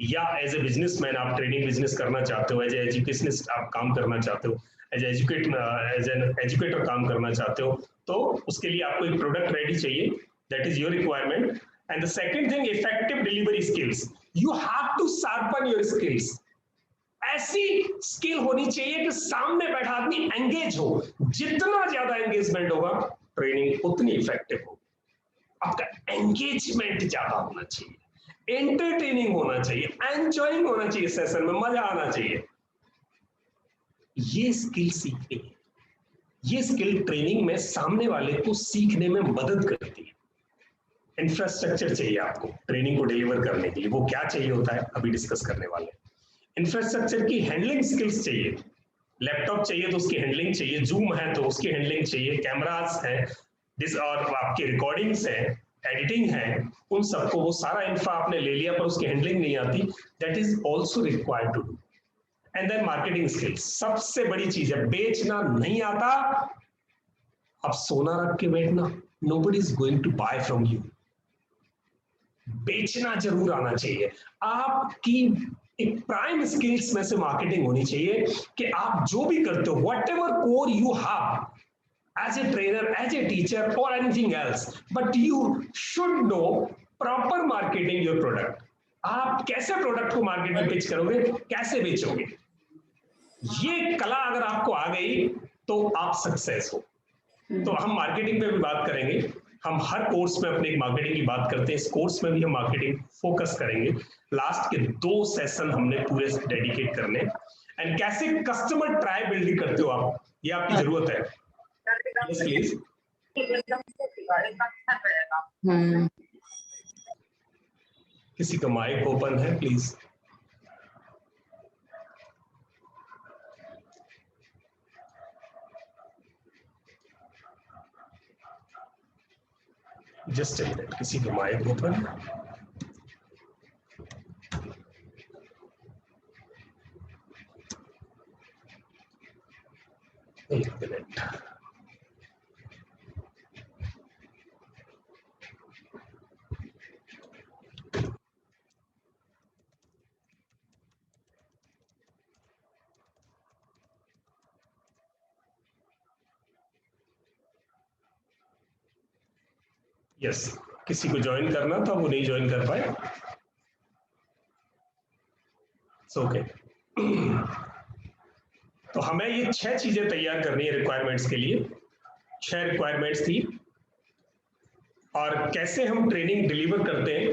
या एज ए बिजनेसमैन आप ट्रेनिंग बिजनेस करना चाहते हो, एज ए एजुकेशनिस्ट आप काम करना चाहते हो, एज एन एजुकेटर काम करना चाहते हो, तो उसके लिए आपको एक प्रोडक्ट रेडी चाहिए। That is your requirement. And the second thing, effective delivery skills. You have to sharpen your skills. ऐसी स्किल होनी चाहिए कि सामने बैठा आदमी एंगेज हो। जितना ज्यादा एंगेजमेंट होगा ट्रेनिंग उतनी इफेक्टिव होगी। आपका एंगेजमेंट ज्यादा होना चाहिए, एंटरटेनिंग होना चाहिए, एंजॉयिंग होना चाहिए, सेशन में मजा आना चाहिए। ये स्किल सीखनी है। ये स्किल ट्रेनिंग में सामने वाले को सीखने में मदद करती है। इंफ्रास्ट्रक्चर चाहिए आपको ट्रेनिंग को डिलीवर करने के लिए। वो क्या चाहिए होता है अभी डिस्कस करने वाले। इंफ्रास्ट्रक्चर की हैंडलिंग स्किल्स चाहिए। लैपटॉप चाहिए तो उसकी हैंडलिंग चाहिए, जूम है तो उसकी हैंडलिंग चाहिए, कैमरास है और आपकी रिकॉर्डिंग्स है, एडिटिंग है, उन सबको वो सारा इंफ्रा आपने ले लिया पर उसकी हैंडलिंग नहीं आती, that is also required to do. And then marketing skills, सबसे बड़ी चीज है। बेचना नहीं आता, अब सोना रख के बैठना, nobody is going to buy from you. बेचना जरूर आना चाहिए। आपकी एक प्राइम स्किल्स में से मार्केटिंग होनी चाहिए कि आप जो भी करते हो, what ever core you have as a trainer, as a teacher or anything else, but you should know proper marketing your product. आप कैसे प्रोडक्ट को मार्केट में पिच करोगे, कैसे बेचोगे, ये कला अगर आपको आ गई तो आप सक्सेस हो। तो हम मार्केटिंग पे भी बात करेंगे। हम हर कोर्स में अपने एक मार्केटिंग की बात करते हैं। इस कोर्स में भी हम मार्केटिंग फोकस करेंगे। लास्ट के 2 सेशन हमने पूरे डेडिकेट करने। एंड कैसे कस्टमर ट्राई बिल्डिंग करते हो आप, ये आपकी जरूरत है। Yes, please. किसी का माइक ओपन है प्लीज। जस्ट a minute, किसी का माइक ओपन है? एक मिनट। यस, किसी को ज्वाइन करना था, वो नहीं ज्वाइन कर पाए। ओके। तो हमें ये 6 चीजें तैयार करनी है रिक्वायरमेंट्स के लिए। 6 रिक्वायरमेंट्स थी और कैसे हम ट्रेनिंग डिलीवर करते हैं,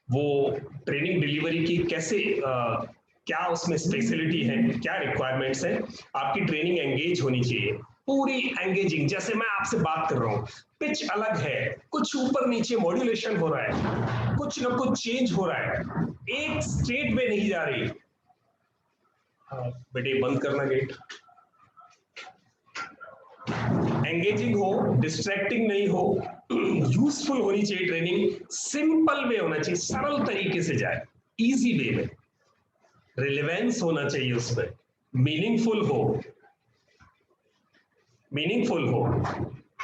वो ट्रेनिंग डिलीवरी की कैसे क्या उसमें स्पेशलिटी है, क्या रिक्वायरमेंट्स है। आपकी ट्रेनिंग एंगेज होनी चाहिए। पूरी एंगेजिंग, जैसे मैं आपसे बात कर रहा हूं, पिच अलग है, कुछ ऊपर नीचे मॉड्यूलेशन हो रहा है, कुछ ना कुछ चेंज हो रहा है, एक स्टेट में नहीं जा रही। हाँ बेटे बंद करना गेट। एंगेजिंग हो, डिस्ट्रैक्टिंग नहीं हो, यूजफुल होनी चाहिए ट्रेनिंग, सिंपल वे होना चाहिए, सरल तरीके से जाए, इजी वे में, रिलेवेंस होना चाहिए उसमें, मीनिंगफुल हो,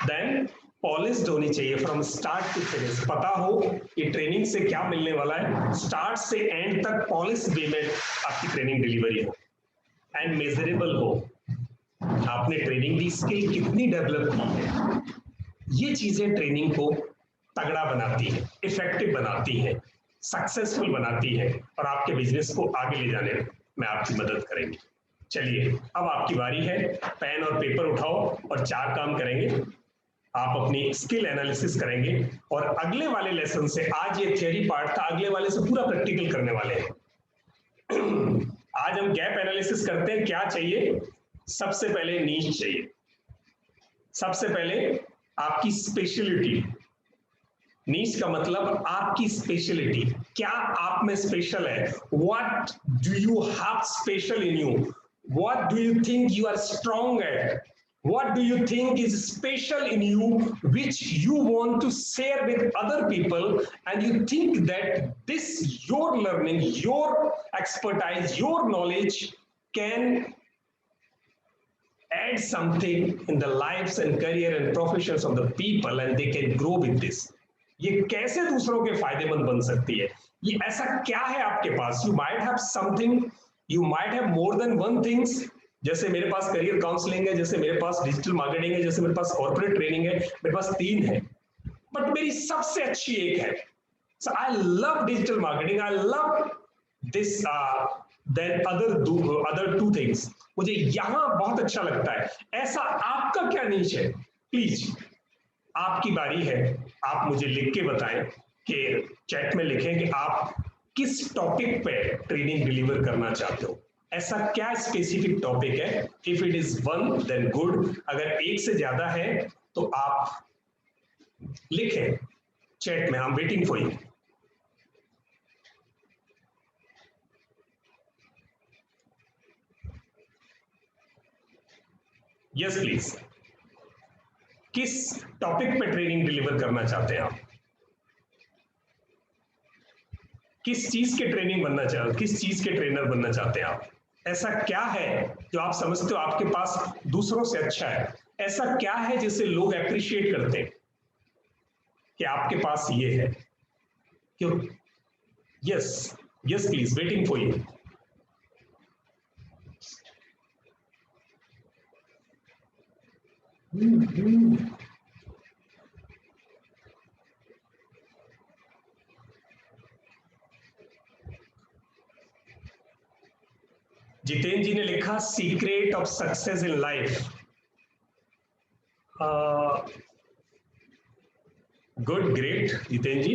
देन पॉलिश्ड होनी चाहिए फ्रॉम स्टार्ट टू फिनिश, पता हो कि ट्रेनिंग से क्या मिलने वाला है, स्टार्ट से एंड तक पॉलिश्ड वे में आपकी ट्रेनिंग डिलीवरी हो, एंड मेजरेबल हो, आपने ट्रेनिंग की स्किल कितनी डेवलप की है, ये चीजें ट्रेनिंग को तगड़ा बनाती है, इफेक्टिव बनाती है, सक्सेसफुल बनाती है, और आपके बिजनेस को आगे ले जाने में आपकी मदद करेंगे। चलिए अब आपकी बारी है, पेन और पेपर उठाओ और 4 काम करेंगे। आप अपनी स्किल एनालिसिस करेंगे और अगले वाले लेसन से, आज ये थियरी पार्ट था, अगले वाले से पूरा प्रैक्टिकल करने वाले हैं। आज हम गैप एनालिसिस करते हैं। क्या चाहिए? सबसे पहले नीश चाहिए, सबसे पहले आपकी स्पेशलिटी। नीश का मतलब आपकी स्पेशलिटी, क्या आप में स्पेशल है, what do you have special in you, what do you think you are strong at, what do you think is special in you which you want to share with other people, and you think that this your learning, your expertise, your knowledge can add something in the lives and career and professions of the people, and they can grow with this. ये कैसे दूसरों के फायदेमंद बन सकती है, ये ऐसा क्या है आपके पास? You might have something, you might have more than one things. जैसे मेरे पास करियर काउंसलिंग है, जैसे मेरे पास डिजिटल मार्केटिंग है, जैसे मेरे पास कॉर्पोरेट ट्रेनिंग है, मेरे पास 3 है, बट मेरी सबसे अच्छी एक है। So I love digital marketing, I love this then other 2 things, मुझे यहां बहुत अच्छा लगता है। ऐसा आपका क्या नीच है? प्लीज आपकी बारी है, आप मुझे लिख के बताएं, कि चैट में लिखें कि आप किस टॉपिक पे ट्रेनिंग डिलीवर करना चाहते हो, ऐसा क्या स्पेसिफिक टॉपिक है। If it is 1 then good, अगर 1 से ज्यादा है तो आप लिखें चैट में, I am waiting for you. Yes please, किस टॉपिक पे ट्रेनिंग डिलीवर करना चाहते हैं आप, किस चीज के ट्रेनिंग बनना चाहते, किस चीज के ट्रेनर बनना चाहते हैं आप, ऐसा क्या है जो आप समझते हो आपके पास दूसरों से अच्छा है, ऐसा क्या है जिसे लोग एप्रिशिएट करते हैं कि आपके पास ये है, क्यों? Yes yes please, waiting for you. Jitendra ji ने लिखा secret of success in life. Good, great Jitendra ji.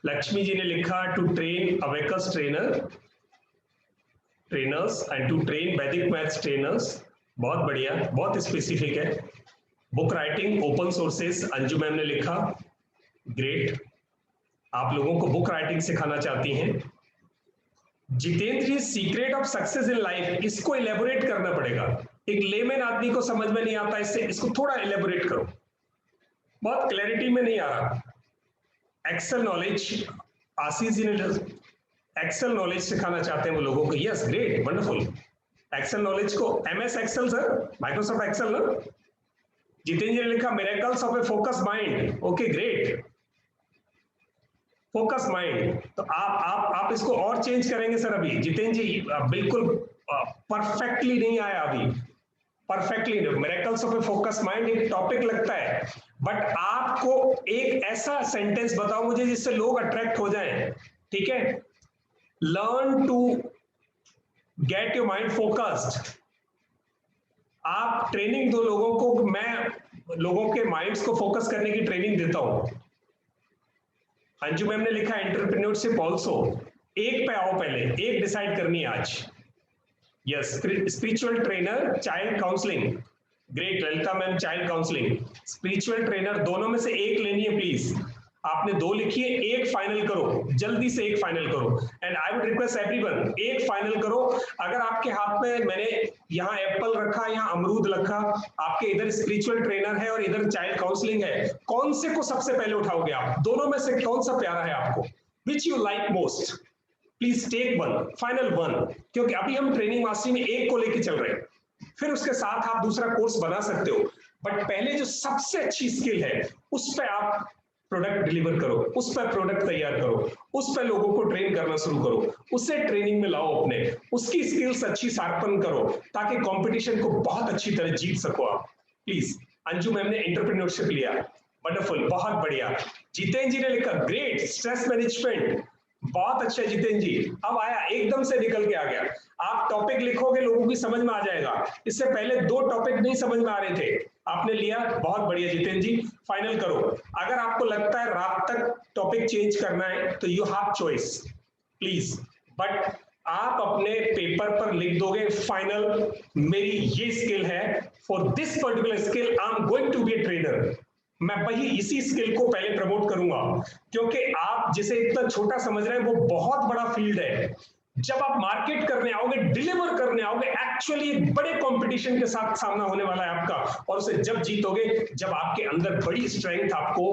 Lakshmi ji ने लिखा to train abacus trainers and to train Vedic maths trainers. बहुत बढ़िया, बहुत स्पेसिफिक है। Book writing open sources, Anju ma'am ने लिखा, ग्रेट, आप लोगों को बुक राइटिंग सिखाना चाहती हैं। Jitendra ji, secret of success in life, इसको इलेबोरेट करना पड़ेगा, एक लेमैन आदमी को समझ में नहीं आता, इससे इसको थोड़ा इलेबोरेट करो, बहुत क्लैरिटी में नहीं आ रहा। एक्सेल नॉलेज, आशीष जी ने एक्सेल नॉलेज सिखाना चाहते हैं वो लोगों को। Yes, great, wonderful. Excel knowledge को MS Excel sir, Microsoft Excel ना। जितेंद्र जी ने लिखा miracles of a focus mind. Okay, great, focus mind. तो आप इसको और चेंज करेंगे सर। अभी जितेंद्र जी बिल्कुल परफेक्टली नहीं आया, अभी परफेक्टली नहीं। Miracles of a focus mind एक टॉपिक लगता है, बट आपको एक ऐसा सेंटेंस बताओ मुझे जिससे लोग अट्रैक्ट हो जाएं, ठीक है? Learn to get your mind focused. आप ट्रेनिंग दो लोगों को, मैं लोगों के माइंड्स को फोकस करने की ट्रेनिंग देता हूं। अंजू मैम ने लिखा एंटरप्रेन्योरशिप ऑल्सो। एक पे आओ, पहले एक डिसाइड करनी है आज। Yes, spiritual trainer, child counselling. Great Lalita ma'am, child counselling, spiritual trainer, दोनों में से एक लेनी है प्लीज। आपने दो लिखी है, एक फाइनल करो, जल्दी से एक फाइनल करो। And I would request everyone, एक फाइनल करो। अगर आपके हाथ में, मैंने यहाँ एप्पल रखा, यहाँ अमरूद रखा, आपके इधर स्पिरिचुअल ट्रेनर है और इधर चाइल्ड काउंसलिंग है, कौन से को सबसे पहले उठाओगे आप? दोनों में से कौन सा प्यारा है आपको? Which you like most? Please take one, final one, क्योंकि अभी हम ट्रेनिंग मास्टरी में एक को लेके चल रहे हैं, फिर उसके साथ आप दूसरा कोर्स बना सकते हो, बट पहले जो सबसे अच्छी स्किल है उस पर आप प्रोडक्ट डिलीवर करो, उस पर प्रोडक्ट तैयार करो, उस पर लोगों को ट्रेन करना शुरू करो, उसे ट्रेनिंग में लाओ अपने, उसकी स्किल्स अच्छी शार्पन करो ताकि कंपटीशन को बहुत अच्छी तरह जीत सको आप। प्लीज। अंजू मैम ने एंटरप्रेन्योरशिप लिया, वंडरफुल, बहुत बढ़िया। जितेंद्र जी ने लिखा ग्रेट स्ट्रेस मैनेजमेंट, बहुत अच्छा जितेंद्र जी, अब आया, एकदम से निकल के आ गया। आप टॉपिक लिखोगे लोगों की समझ में आ जाएगा, इससे पहले दो टॉपिक नहीं समझ में आ रहे थे, आपने लिया, बहुत बढ़िया जितेंद्र जी, फाइनल करो। अगर आपको लगता है रात तक टॉपिक चेंज करना है तो you have choice please, but आप अपने पेपर पर लिख दोगे फाइनल, मेरी ये स्किल है, for this particular skill I am going to be a trainer. मैं वही इसी स्किल को पहले प्रमोट करूंगा, क्योंकि आप जिसे इतना छोटा समझ रहे हैं वो बहुत बड़ा फील्ड है। जब आप मार्केट करने आओगे, डिलीवर करने आओगे, एक्चुअली एक बड़े कंपटीशन के साथ सामना होने वाला है आपका, और उसे जब जीतोगे जब आपके अंदर बड़ी स्ट्रेंथ आपको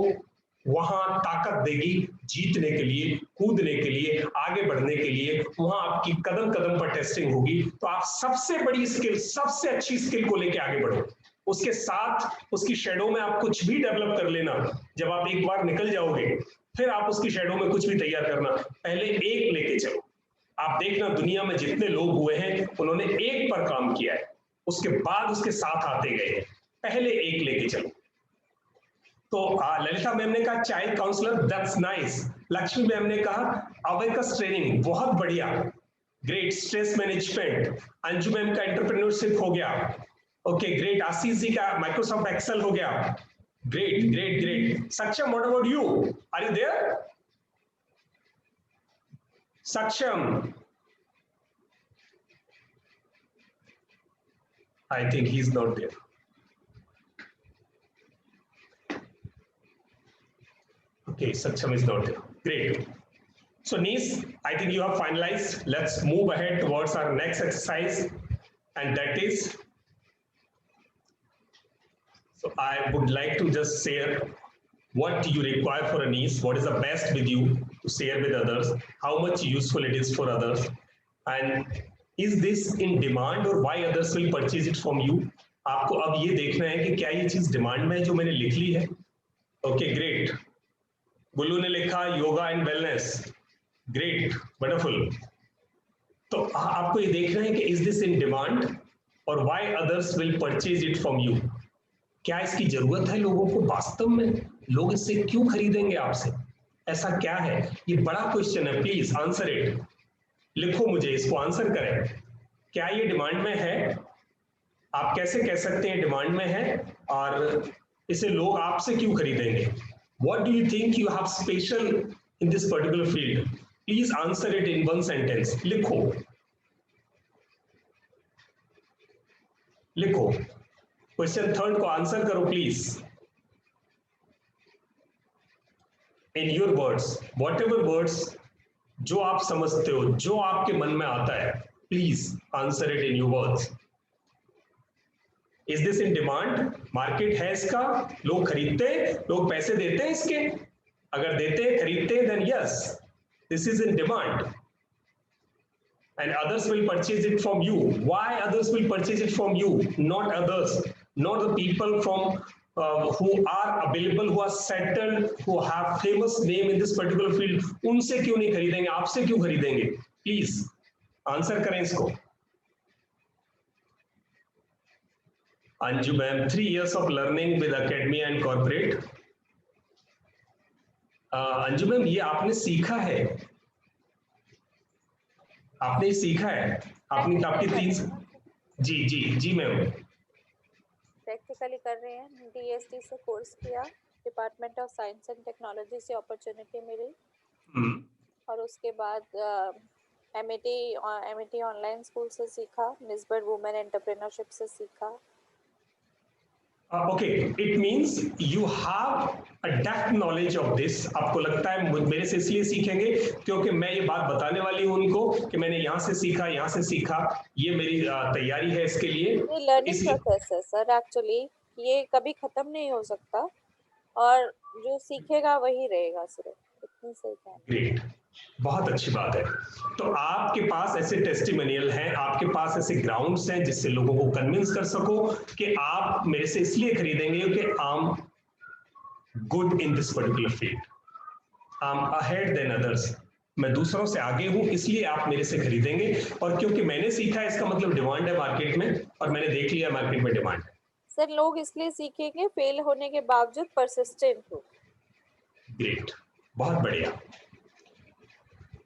वहां ताकत देगी जीतने के लिए, कूदने के लिए, आगे बढ़ने के लिए, वहां आपकी कदम कदम पर टेस्टिंग होगी। तो आप सबसे बड़ी स्किल, सबसे अच्छी स्किल को लेके आगे बढ़ो, उसके साथ उसकी शेडो में आप कुछ भी डेवलप कर लेना। जब आप एक बार निकल जाओगे फिर आप उसकी शेडो में कुछ भी तैयार करना, पहले एक लेके चलो। आप देखना दुनिया में जितने लोग हुए हैं उन्होंने एक पर काम किया है, उसके बाद उसके साथ आते गए, पहले एक लेके चलो। तो ललिता मैम ने कहा child counsellor, that's nice. Lakshmi ma'am ने कहा अवेकस ट्रेनिंग, बहुत बढ़िया, great, stress management. Anju ma'am का एंटरप्रेन्योरशिप हो गया, ओके ग्रेट। आशीष जी का माइक्रोसॉफ्ट एक्सेल हो गया, great great great. Saksham, what about you, are you there? Saksham, I think he's not there. Okay, Saksham is not there. Great. So Nice, I think you have finalized. Let's move ahead towards our next exercise, and that is, so I would like to just share what you require for a niche, what is the best with you to share with others, how much useful it is for others, and is this in demand or why others will purchase it from you. आपको अब ये देखना है कि क्या ये चीज डिमांड में है जो मैंने लिख ली है। Okay great. गुल्लू ने लिखा yoga and wellness, great, wonderful. तो आपको ये देखना है कि इज दिस इन डिमांड और why others will purchase it from you. क्या इसकी जरूरत है लोगों को, वास्तव में लोग इससे क्यों खरीदेंगे आपसे, ऐसा क्या है? ये बड़ा क्वेश्चन है, प्लीज आंसर इट। लिखो, मुझे इसको आंसर करें। क्या ये डिमांड में है? आप कैसे कह सकते हैं डिमांड में है, और इसे लोग आपसे क्यों खरीदेंगे? What do you think you have special in this particular field? Please answer it in one sentence. लिखो लिखो, क्वेश्चन थर्ड को आंसर करो please, in your words, what ever words जो आप समझते हो, जो आपके मन में आता है, please answer it in your words. Is this in demand? Market है इसका, लोग खरीदते हैं, लोग पैसे देते हैं इसके? अगर देते हैं, खरीदते हैं, then yes, this is in demand and others will purchase it from you. Why others will purchase it from you? Not others, not the people from who are available, who are settled, who have famous name in this particular field. उनसे क्यों नहीं खरीदेंगे, आपसे क्यों खरीदेंगे? प्लीज आंसर करें इसको। Anju ma'am, 3 years of learning with academy and corporate. Anju ma'am, ये आपने सीखा है, आपने सीखा है, आपने आपके 3, जी जी जी मैम, प्रैक्टिकली कर रहे हैं। डीएसटी से कोर्स किया, department of science and technology से अपॉर्चुनिटी मिली, और उसके बाद एमएटी ऑनलाइन स्कूल से सीखा, निस्बत वुमेन एंटरप्रेन्योरशिप से सीखा। Okay, it means you have a depth knowledge of this. आपको लगता है मेरे से इसलिए सीखेंगे क्योंकि मैं ये बात बताने वाली हूँ उनको कि मैंने यहाँ से सीखा, ये मेरी तैयारी है इसके लिए। ये लर्निंग प्रोसेस है सर, एक्चुअली ये कभी खत्म नहीं हो सकता और जो सीखेगा वही रहेगा सिर्फ, इतनी सही है। ग्रेट, बहुत अच्छी बात है। तो आपके पास ऐसे टेस्टिमोनियल हैं, आपके पास ऐसे ग्राउंड्स हैं जिससे लोगों को कन्विंस कर सको कि आप मेरे से इसलिए खरीदेंगे कि I am good in this particular field, I am ahead than others, मैं दूसरों से आगे हूं इसलिए आप मेरे से खरीदेंगे। और क्योंकि मैंने सीखा है इसका मतलब डिमांड है मार्केट में, और मैंने देख लिया मार्केट में डिमांड है। सर लोग इसलिए सीखेंगे फेल होने के बावजूद, परसिस्टेंट हो। ग्रेट, बहुत बढ़िया।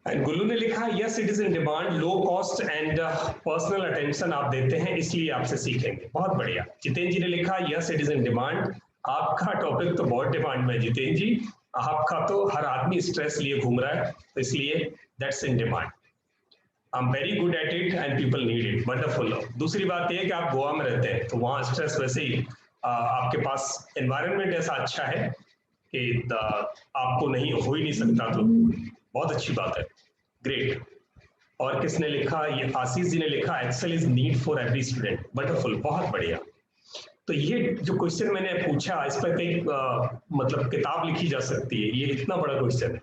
एंड गुल्लू ने लिखा yes it is in demand, low cost and personal attention आप देते हैं इसलिए आपसे सीखेंगे। बहुत बढ़िया। जितेंद्र जी ने लिखा yes it is in demand. आपका टॉपिक तो बहुत डिमांड में है जितेंद्र जी, आपका तो हर आदमी स्ट्रेस लिए घूम रहा है तो इसलिए that's in demand. I am very good at it and people need it, wonderful. दूसरी बात यह है कि आप गोवा में रहते हैं तो वहाँ स्ट्रेस वैसे ही आपके पास एनवायरनमेंट ऐसा अच्छा है कि आपको नहीं हो ही नहीं सकता, तो बहुत अच्छी बात है। ग्रेट। और किसने लिखा, ये आशीष जी ने लिखा Excel is need for every student, wonderful, बहुत बढ़िया। तो ये जो क्वेश्चन मैंने पूछा इस पर कई मतलब किताब लिखी जा सकती है, ये इतना बड़ा क्वेश्चन है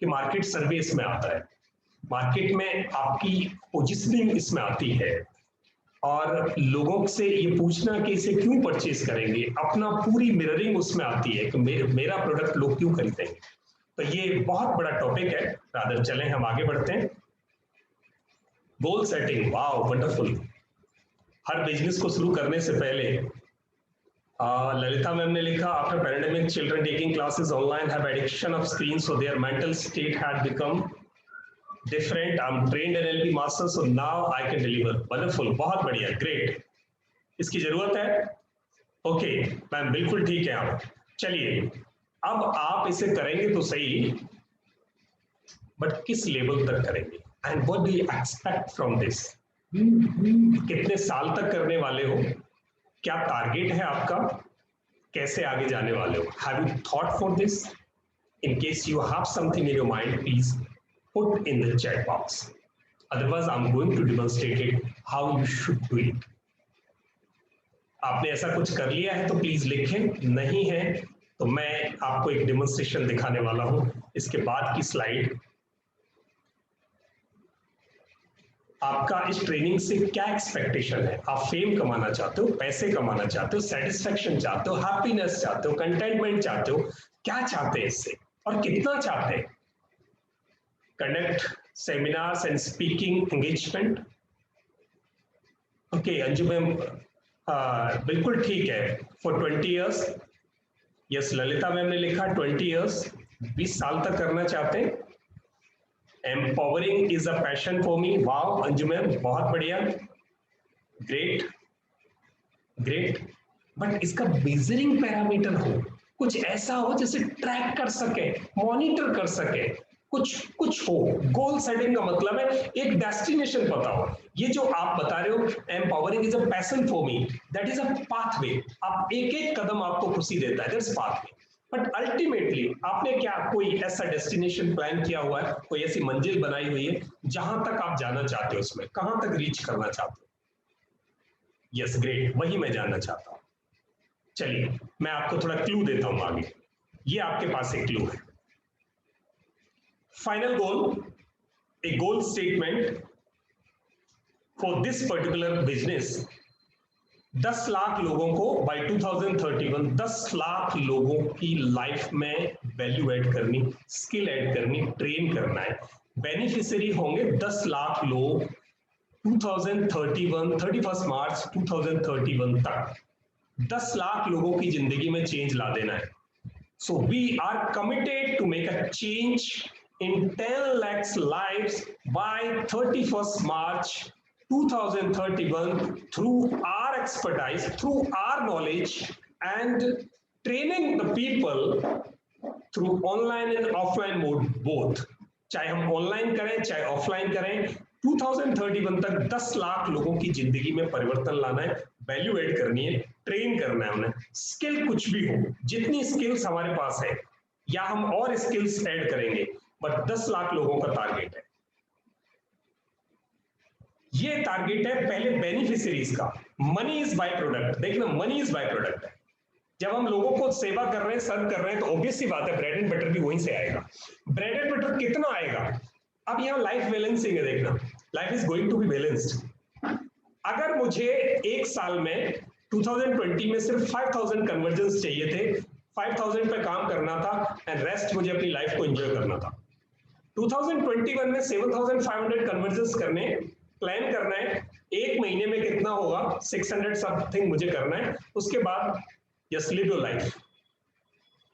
कि मार्केट सर्वे इसमें आता है, मार्केट में आपकी पोजीशनिंग इसमें आती है, और लोगों से ये पूछना कि इसे क्यों परचेज करेंगे, अपना पूरी मिररिंग उसमें आती है कि मेरा प्रोडक्ट लोग क्यों खरीदेंगे। तो ये बहुत बड़ा टॉपिक है। रादर चलें हम आगे बढ़ते हैं। Goal setting, wow wonderful. हर बिजनेस को शुरू करने से पहले ललिता मैम ने लिखा after pandemic children taking classes online have addiction of screen so their mental state had become different. I am trained NLP master so now I can deliver, wonderful, बहुत बढ़िया, ग्रेट। इसकी जरूरत है? ओके मैम, बिल्कुल ठीक है आप। चलिए अब आप इसे करेंगे तो सही, बट किस लेवल तक करेंगे and what do you expect from this? कितने साल तक करने वाले हो, क्या टारगेट है आपका, कैसे आगे जाने वाले हो? Have you thought for this? In case you have something in your mind please put in the chat box, otherwise I am going to demonstrate it how you should do it. आपने ऐसा कुछ कर लिया है तो प्लीज लिखें, नहीं है तो मैं आपको एक डेमोंस्ट्रेशन दिखाने वाला हूं। इसके बाद की स्लाइड, आपका इस ट्रेनिंग से क्या एक्सपेक्टेशन है? आप फेम कमाना चाहते हो, पैसे कमाना चाहते हो, सेटिस्फेक्शन चाहते हो, हैप्पीनेस चाहते हो, कंटेंटमेंट चाहते हो, क्या चाहते हैं इससे और कितना चाहते हैं? Conduct seminars and speaking engagement. Okay Anju ma'am, बिल्कुल ठीक है, for 20 years. Yes Lalita ma'am ने लिखा 20 ईयर्स, 20 साल तक करना चाहते हैं। Empowering is a passion for me, wow Anju ma'am, बहुत बढ़िया, ग्रेट ग्रेट। बट इसका मेजरिंग पैरामीटर हो, कुछ ऐसा हो जिसे ट्रैक कर सके, मॉनिटर कर सके, कुछ हो। गोल सेटिंग का मतलब है एक डेस्टिनेशन पता हो। ये जो आप बता रहे हो empowering is a passion for me, that is a pathway. आप एक एक कदम आपको खुशी देता है, दैट्स पाथवे। बट अल्टीमेटली आपने क्या कोई ऐसा डेस्टिनेशन प्लान किया हुआ है, कोई ऐसी मंजिल बनाई हुई है जहां तक आप जाना चाहते हो, उसमें कहां तक रीच करना चाहते हो? यस ग्रेट, वही मैं जानना चाहता हूं। चलिए मैं आपको थोड़ा क्लू देता हूं आगे। ये आपके पास एक क्लू है। Final goal, a goal statement for this particular business, 10 lakh लोगों को by 2031, 10 लाख लोगों की लाइफ में वैल्यू ऐड करनी, स्किल ऐड करनी, ट्रेन करना है। बेनिफिशियरी होंगे 10 लाख लोग 2031, 31 मार्च 2031 तक 10 लाख लोगों की जिंदगी में चेंज ला देना है। So we are committed to make a change in 10 lakhs lives by 31st March 2031 through our expertise, through our knowledge and training the people through online and offline mode both. चाहे हम ऑनलाइन करें चाहे ऑफलाइन करें, 2031 तक 10 लाख लोगों की जिंदगी में परिवर्तन लाना है, वैल्यू एड करनी है, ट्रेन करना है उन्हें। स्किल कुछ भी हो, जितनी स्किल्स हमारे पास है या हम और स्किल्स ऐड करेंगे, बट 10 लाख लोगों का टारगेट है। ये टारगेट है पहले बेनिफिशियरीज का। मनी इज बाय प्रोडक्ट, देखना मनी इज बाय प्रोडक्ट है। जब हम लोगों को सेवा कर रहे हैं, सर्व कर रहे हैं, तो ऑब्वियस सी बात है ब्रेड एंड बटर भी वहीं से आएगा। ब्रेड एंड बटर कितना आएगा? अब यहाँ लाइफ बैलेंसिंग है, देखना life is going to be balanced. अगर मुझे एक साल में 2020 में सिर्फ 5000 कन्वर्जन्स चाहिए थे, 5000 पे काम करना था एंड रेस्ट मुझे अपनी लाइफ को एंजॉय करना था। 2021 में 7500 कन्वर्जन्स करने प्लान करना है, एक महीने में कितना होगा 600 समथिंग मुझे करना है। उसके बाद जस्ट लिव योर लाइफ,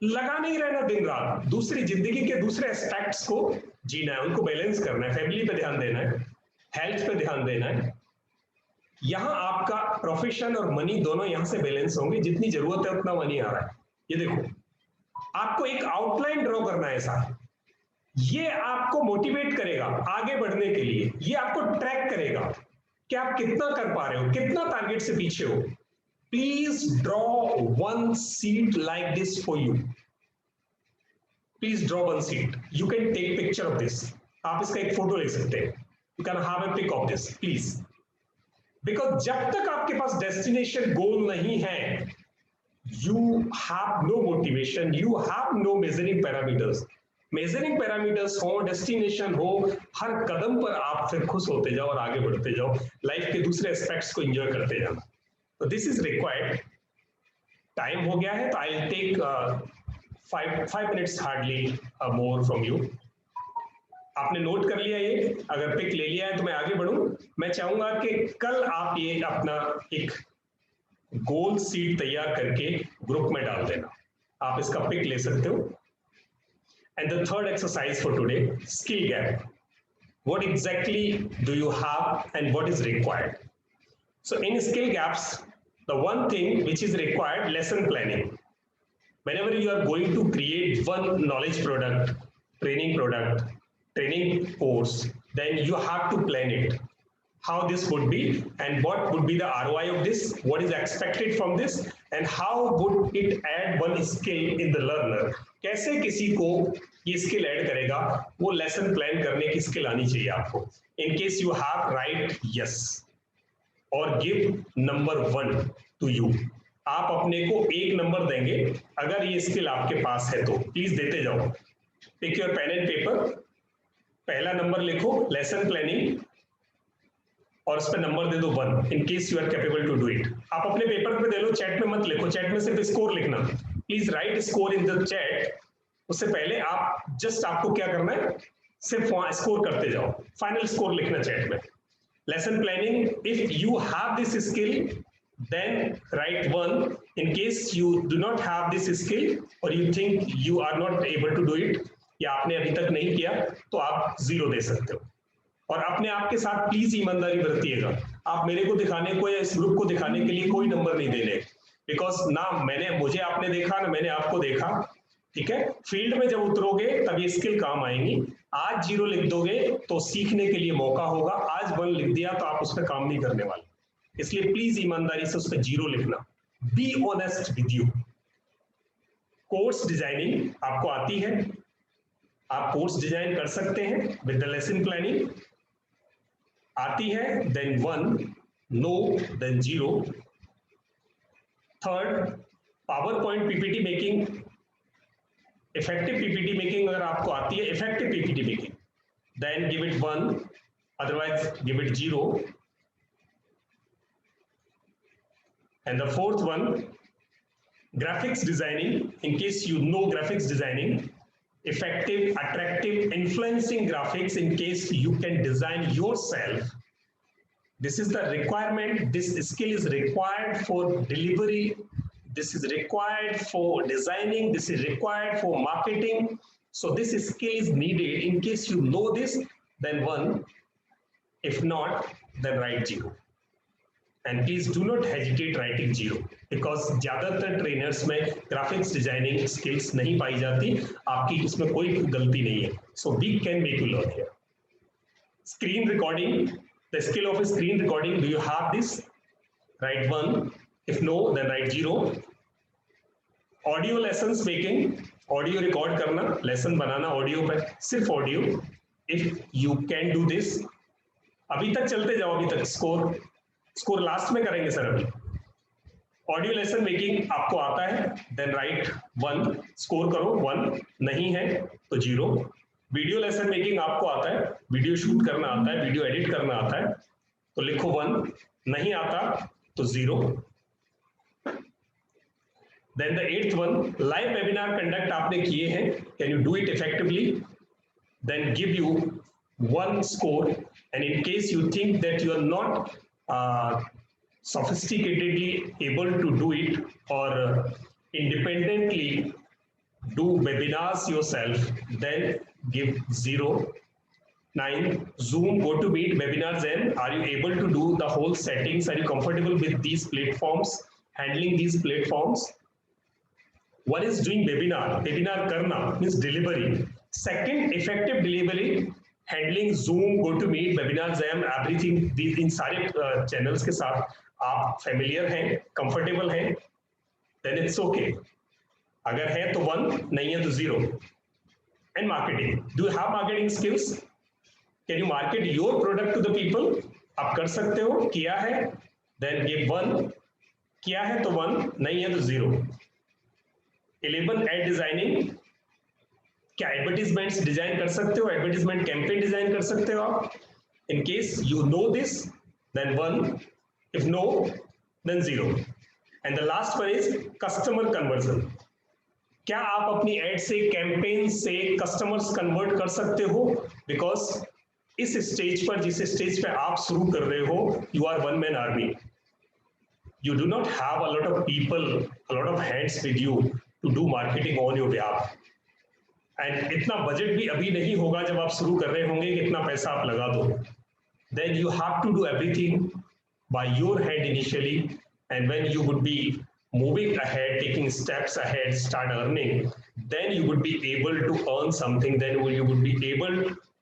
लगा नहीं रहना दिन रात, दूसरी जिंदगी के दूसरे एस्पेक्ट्स को जीना है, उनको बैलेंस करना है, फैमिली पे ध्यान देना है, हेल्थ पे ध्यान देना है। यहां आपका प्रोफेशन और मनी दोनों यहां से बैलेंस होंगे, जितनी जरूरत है उतना मनी आ रहा है। ये देखो, आपको एक आउटलाइन ड्रॉ करना है ऐसा, ये आपको मोटिवेट करेगा आगे बढ़ने के लिए, ये आपको ट्रैक करेगा कि आप कितना कर पा रहे हो, कितना टारगेट से पीछे हो। Please draw one sheet like this for you. Please draw one sheet. You can take picture of this. आप इसका एक फोटो ले सकते हैं. You can have a pic of this, please. Because जब तक आपके पास destination goal नहीं है, you have no motivation, you have no measuring parameters. Measuring parameters हो, डेस्टिनेशन हो, हर कदम पर आप फिर खुश होते जाओ और आगे बढ़ते जाओ, लाइफ के दूसरे एस्पेक्ट्स को एंजॉय करते जाओ। तो दिस इज रिक्वायर्ड। टाइम हो गया है, तो I take 5 minutes hardly more from you. आपने नोट कर लिया ये, अगर पिक ले लिया है तो मैं आगे बढ़ूं। मैं चाहूंगा कि कल आप ये अपना एक गोल सीट तैयार करके ग्रुप में डाल देना, आप इसका पिक ले सकते हो। And the third exercise for today, skill gap. What exactly do you have and what is required? So in skill gaps, the one thing which is required, lesson planning. Whenever you are going to create one knowledge product, training course, then you have to plan it. How this would be and what would be the ROI of this, what is expected from this, and how would it add one skill in the learner. कैसे किसी को ये स्किल ऐड करेगा, वो लेसन प्लान करने की स्किल आनी चाहिए आपको। इन case you have, right yes और गिव नंबर 1 टू यू। आप अपने को 1 नंबर देंगे अगर ये स्किल आपके पास है तो प्लीज देते जाओ। Take your pen and paper, पहला नंबर लिखो लेसन प्लानिंग और उस पर नंबर दे दो 1 in case you are capable to do it. आप अपने पेपर पे दे लो, चैट में मत लिखो, चैट में सिर्फ स्कोर लिखना। Please right score in the chat. उससे पहले आप जस्ट आपको क्या करना है, सिर्फ वहां स्कोर करते जाओ, फाइनल स्कोर लिखना चैट में। Lesson planning, if you have this skill then write 1। In case you do not have this skill और you think you are not able to do it, या आपने अभी तक नहीं किया, तो आप 0 दे सकते हो। और अपने आप के साथ प्लीज ईमानदारी बरतिएगा। आप मेरे को दिखाने को या इस ग्रुप को दिखाने के लिए कोई नंबर नहीं देने, बिकॉज ना मुझे आपने देखा ना मैंने आपको देखा, ठीक है। फील्ड में जब उतरोगे तब ये स्किल काम आएंगी। आज 0 लिख दोगे तो सीखने के लिए मौका होगा, आज 1 लिख दिया तो आप उस पर काम नहीं करने वाले। इसलिए प्लीज ईमानदारी से उस पर 0 लिखना। Be honest with you. Course designing आपको आती है, आप कोर्स डिजाइन कर सकते हैं विद द लेसन प्लानिंग। आती है then 1, no then 0। Third, power point PPT making, effective PPT making अगर आपको आती है, effective PPT making, then give it 1, otherwise give it 0। And the fourth one, graphics designing, in case you know graphics designing, effective, attractive, influencing graphics, in case you can design yourself. This is the requirement. This skill is required for delivery. This is required for designing. This is required for marketing. So this skill is needed. In case you know this, then 1. If not, then write 0. And please do not hesitate writing 0, because ज्यादातर ट्रेनर्स में ग्राफिक्स डिजाइनिंग स्किल्स नहीं पाई जाती। आपकी इसमें कोई गलती नहीं है। So we can make you learn here. Screen recording, the skill of screen recording, do you have this? Write 1. If no, then write 0. Audio lessons making, audio record करना, lesson बनाना audio पे, सिर्फ audio. If you can do this, अभी तक चलते जाओ, अभी तक स्कोर लास्ट में करेंगे सर. अभी ऑडियो लेसन मेकिंग आपको आता है, देन राइट 1, स्कोर करो 1, नहीं है तो 0. वीडियो लेसन मेकिंग आपको आता है, वीडियो शूट करना आता है, वीडियो एडिट करना आता है तो लिखो 1, नहीं आता तो 0. Then the 8th one, live webinar conduct आपने किए हैं, can you do it effectively, then give you 1 score, and in case you think that you are not sophisticatedly able to do it or independently do webinars yourself, then give 0. 9, Zoom, GoToMeet, webinars, and are you able to do the whole settings? Are you comfortable with these platforms, handling these platforms? One is doing webinar karna means delivery. Second, effective delivery, handling zoom, go to meet, webinar, jam, everything, इन सारे चैनल्स के साथ आप फेमिलियर हैं, कंफर्टेबल हैं, देन इट्स ओके. अगर है तो 1, नहीं है तो 0. And marketing, do you have marketing skills? Can you market your product to the people? आप कर सकते हो, किया है, देन गिव 1, किया है तो 1, नहीं है तो 0. 11, एड डिजाइनिंग, क्या एडवर्टीजमेंट्स डिजाइन कर सकते हो? एडवर्टीजमेंट कैंपेन डिजाइन कर सकते हो आप? In case you know this, then 1, if no then 0. And the last one is customer conversion. क्या आप अपनी एड से, कैंपेन से कस्टमर्स कन्वर्ट कर सकते हो? बिकॉज इस स्टेज पर, जिस स्टेज पे आप शुरू कर रहे हो, you are one man army. You do not have a lot of people, a lot of hands with you to do marketing on your behalf. And इतना बजट भी अभी नहीं होगा जब आप शुरू कर रहे होंगे कि इतना पैसा आप लगा दो. Then you have to do everything by your hand initially, and when you would be moving ahead, taking steps ahead, start earning, then you would be able to earn something. Then you would be able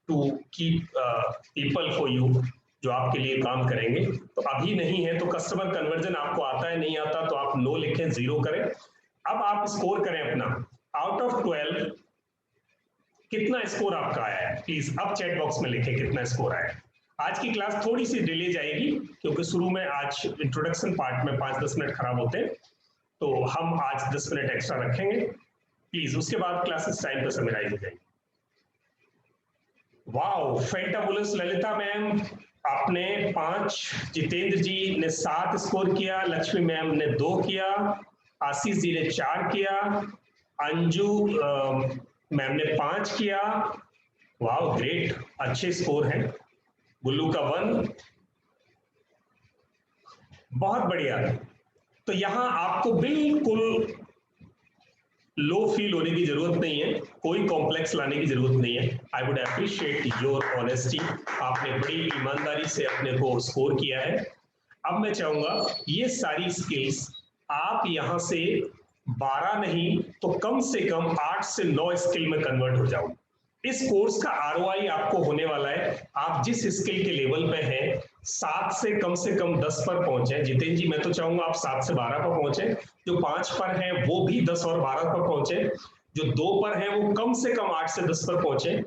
to keep people for you जो आपके लिए काम करेंगे. तो अभी नहीं है तो कस्टमर कन्वर्जन आपको आता है, नहीं आता तो आप नो लिखें, 0 करें. अब आप स्कोर करें अपना. आउट ऑफ 12 कितना स्कोर आपका आया है? प्लीज अब चैट बॉक्स में लिखें कितना स्कोर आया है. आज की क्लास थोड़ी सी डिले जाएगी क्योंकि शुरू में आज इंट्रोडक्शन पार्ट में 5-10 मिनट खराब होते हैं, तो हम आज 10 मिनट एक्स्ट्रा रखेंगे प्लीज. उसके बाद क्लासेस टाइम पर समराइज हो जाएंगी. वाओ, फैंटाबुलस ललिता मैम आपने 5, जितेंद्र जी ने 7 स्कोर किया, लक्ष्मी मैम ने 2 किया, आशीष जी ने 4 किया, अंजू मैम ने 5 किया. वाओ ग्रेट, अच्छे स्कोर हैं. गुल्लू का 1, बहुत बढ़िया. तो यहां आपको बिल्कुल लो फील होने की जरूरत नहीं है, कोई कॉम्प्लेक्स लाने की जरूरत नहीं है. I would appreciate your honesty. आपने बड़ी ईमानदारी से अपने को स्कोर किया है. अब मैं चाहूंगा ये सारी स्किल्स आप यहां से 12 नहीं तो कम से कम 8 से 9 स्किल में कन्वर्ट हो जाओ. इस कोर्स का ROI आपको होने वाला है, आप जिस स्किल के लेवल पे हैं 7 से कम 10 पर पहुंचे. जितेंद्र जी मैं तो चाहूंगा आप 7 से 12 पर पहुंचे, जो 5 पर हैं वो भी 10 और 12 पर पहुंचे, जो 2 पर हैं वो कम से कम 8 से 10 पर पहुंचे,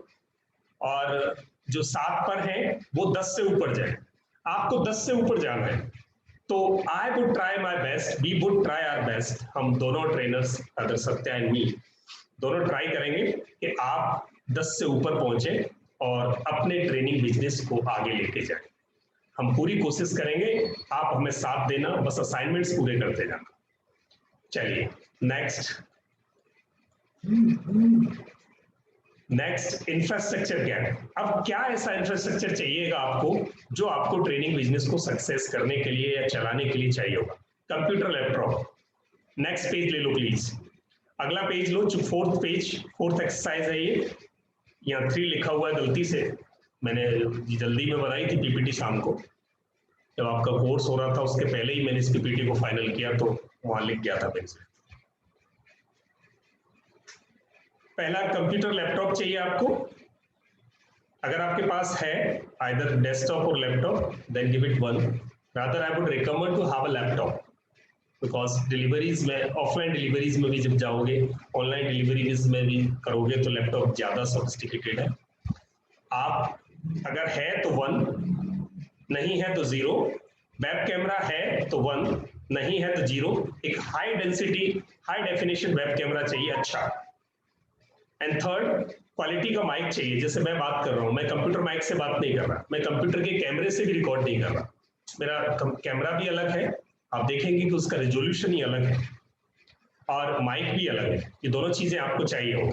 और जो 7 पर हैं वो 10 से ऊपर जाए. आपको 10 से ऊपर जाना है. तो I would try my best, we would try our best. हम दोनों trainers, other Satya and me, दोनों ट्राई करेंगे कि आप 10 से ऊपर पहुंचे और अपने ट्रेनिंग बिजनेस को आगे लेके जाएं. हम पूरी कोशिश करेंगे, आप हमें साथ देना, बस असाइनमेंट्स पूरे करते जाना. चलिए नेक्स्ट इंफ्रास्ट्रक्चर क्या है. अब क्या ऐसा इंफ्रास्ट्रक्चर चाहिएगा आपको जो आपको ट्रेनिंग बिजनेस को सक्सेस करने के लिए या चलाने के लिए चाहिए होगा? Computer, laptop. नेक्स्ट पेज ले लो प्लीज. अगला पेज लो, जो 4th पेज, 4th एक्सरसाइज है ये. यहाँ 3 लिखा हुआ है गलती से, मैंने जल्दी में बनाई थी पीपीटी शाम को, जब आपका कोर्स हो रहा था उसके पहले ही मैंने इस पीपीटी को फाइनल किया तो वहां लिख गया था पेज में. पहला कंप्यूटर लैपटॉप चाहिए आपको. अगर आपके पास है either desktop or laptop, then give it 1. Rather, I would recommend to have a laptop because deliveries में, ऑफलाइन डिलीवरीज में भी जब जाओगे, ऑनलाइन डिलीवरीज में भी करोगे तो लैपटॉप ज़्यादा सोफिस्टिकेटेड है. आप अगर है तो 1, नहीं है तो 0. वेब कैमरा है तो 1, नहीं है तो 0. एक high density high definition web camera चाहिए अच्छा. एंड थर्ड, क्वालिटी का माइक चाहिए. जैसे मैं बात कर रहा हूँ, मैं कंप्यूटर माइक से बात नहीं कर रहा, मैं कंप्यूटर के कैमरे से भी रिकॉर्ड नहीं कर रहा. मेरा कैमरा भी अलग है, आप देखेंगे कि उसका रेजोल्यूशन ही अलग है और माइक भी अलग है. ये दोनों चीजें आपको चाहिए हो.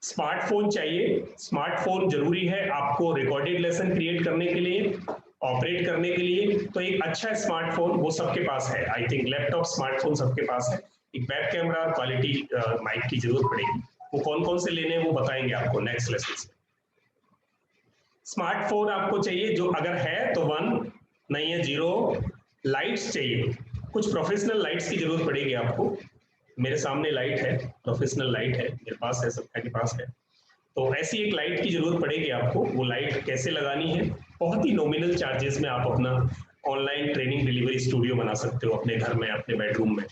स्मार्टफोन चाहिए. स्मार्टफोन जरूरी है आपको रिकॉर्डेड लेसन क्रिएट करने के लिए, ऑपरेट करने के लिए. तो एक अच्छा स्मार्टफोन वो सबके पास है. आई थिंक लैपटॉप, स्मार्टफोन सबके पास है. एक वेब कैमरा और क्वालिटी माइक की जरूरत पड़ेगी. वो कौन कौन से लेने हैं वो बताएंगे आपको नेक्स्ट लेसन में. स्मार्टफोन आपको चाहिए, जो अगर है तो 1, नहीं है 0. लाइट्स चाहिए. कुछ प्रोफेशनल लाइट्स की जरूरत पड़ेगी आपको. मेरे सामने लाइट है, प्रोफेशनल लाइट है, मेरे पास है, सबके पास है. तो ऐसी एक लाइट की जरूरत पड़ेगी आपको. वो लाइट कैसे लगानी है? बहुत ही नॉमिनल चार्जेस में आप अपना ऑनलाइन ट्रेनिंग डिलीवरी स्टूडियो बना सकते हो अपने घर में, अपने बेडरूम में,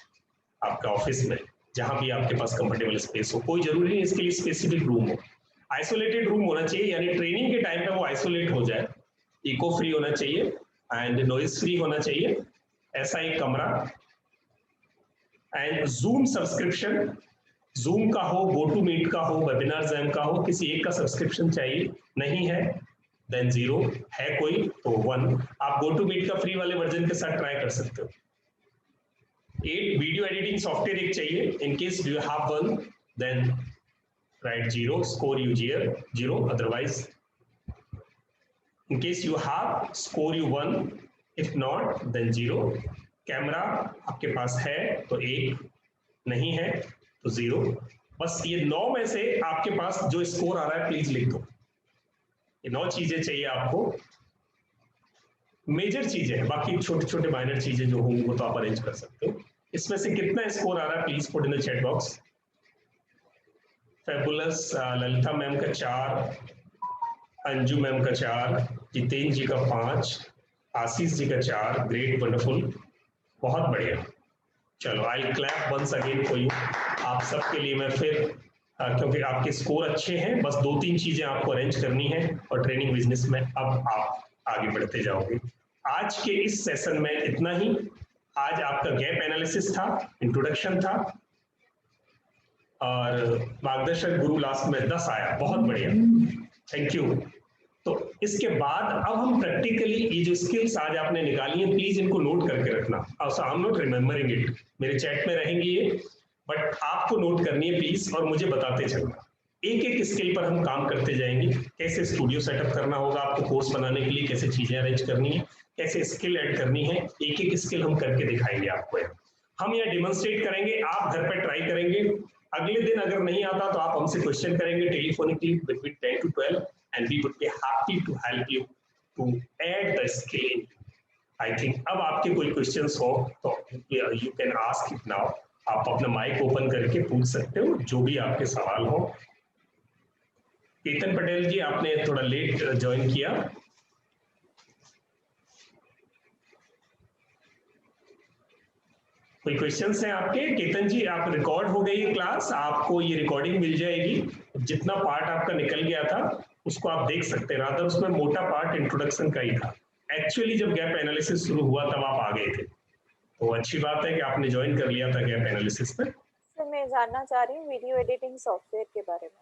आपका ऑफिस में, जहां भी आपके पास कंफर्टेबल स्पेस हो. कोई जरूरी नहीं इसके लिए स्पेसिफिक रूम हो. आइसोलेटेड रूम होना चाहिए, यानी ट्रेनिंग के टाइम पे वो आइसोलेट हो जाए. इको फ्री होना चाहिए एंड नॉइज फ्री होना चाहिए, ऐसा एक कमरा. एंड जूम सब्सक्रिप्शन, जूम का हो, गो टू मीट का हो, वेबिनार जैम का हो, किसी एक का सब्सक्रिप्शन चाहिए. नहीं है देन 0, है कोई तो 1. आप गो टू मीट का फ्री वाले वर्जन के साथ ट्राई कर सकते हो. 8 वीडियो एडिटिंग सॉफ्टवेयर एक चाहिए. In case you have 1 then right 0, score you 0, otherwise in case you have score you 1, if not then 0. Camera आपके पास है तो 1, नहीं है तो 0. बस ये 9 में से आपके पास जो स्कोर आ रहा है प्लीज लिख दो. ये 9 चीजें चाहिए आपको, मेजर चीजें हैं. बाकी छोटे छोटे माइनर चीजें जो होंगी वो तो आप अरेंज कर सकते हो. इसमें से कितना स्कोर आ रहा है please put in the chat box. Fabulous, Lalita ma'am का 4, अंजू मैम का 4, जितेंद्र जी का 5, आशीष जी का 4. ग्रेट, वंडरफुल, बहुत बढ़िया. चलो I clap once again for you. आप सबके लिए मैं फिर क्योंकि आपके स्कोर अच्छे हैं, बस 2-3 चीजें आपको अरेंज करनी है और ट्रेनिंग बिजनेस में अब आप आगे बढ़ते जाओगे. आज के इस सेशन में इतना ही. आज आपका गैप एनालिसिस था, इंट्रोडक्शन था और मार्गदर्शक गुरु लास्ट में 10 आया. बहुत बढ़िया, थैंक यू. तो इसके बाद अब हम प्रैक्टिकली ये जो स्किल्स आज आपने निकाली हैं प्लीज इनको नोट करके रखना. I am not remembering it, मेरे चैट में रहेंगी ये, बट आपको नोट करनी है प्लीज और मुझे बताते चलना. एक एक स्किल पर हम काम करते जाएंगे. कैसे स्टूडियो सेटअप करना होगा आपको कोर्स बनाने के लिए, कैसे चीजें अरेंज करनी है, कैसे स्किल ऐड करनी है, एक एक स्किल हम करके दिखाएंगे आपको. हम यहाँ डिमोन्स्ट्रेट करेंगे, आप घर पर ट्राई करेंगे. अगले दिन अगर नहीं आता तो आप हमसे क्वेश्चन करेंगे telephonically between 10 to 12 and we would be happy to help you to add the skill. I think अब आपके कोई क्वेश्चंस हो तो you can ask it now. आप अपना माइक ओपन करके पूछ सकते हो जो भी आपके सवाल हो. केतन पटेल जी, आपने थोड़ा लेट ज्वाइन किया. कोई क्वेश्चंस हैं आपके? केतन जी, आप रिकॉर्ड हो गई है क्लास, आपको ये रिकॉर्डिंग मिल जाएगी. जितना पार्ट आपका निकल गया था उसको आप देख सकते हैं. रादर उसमें मोटा पार्ट इंट्रोडक्शन का ही था. एक्चुअली जब गैप एनालिसिस शुरू हुआ तब आप आ गए थे, तो अच्छी बात है कि आपने ज्वाइन कर लिया था गैप एनालिसिस में. सर मैं जानना चाह रही हूँ वीडियो एडिटिंग सॉफ्टवेयर के बारे में.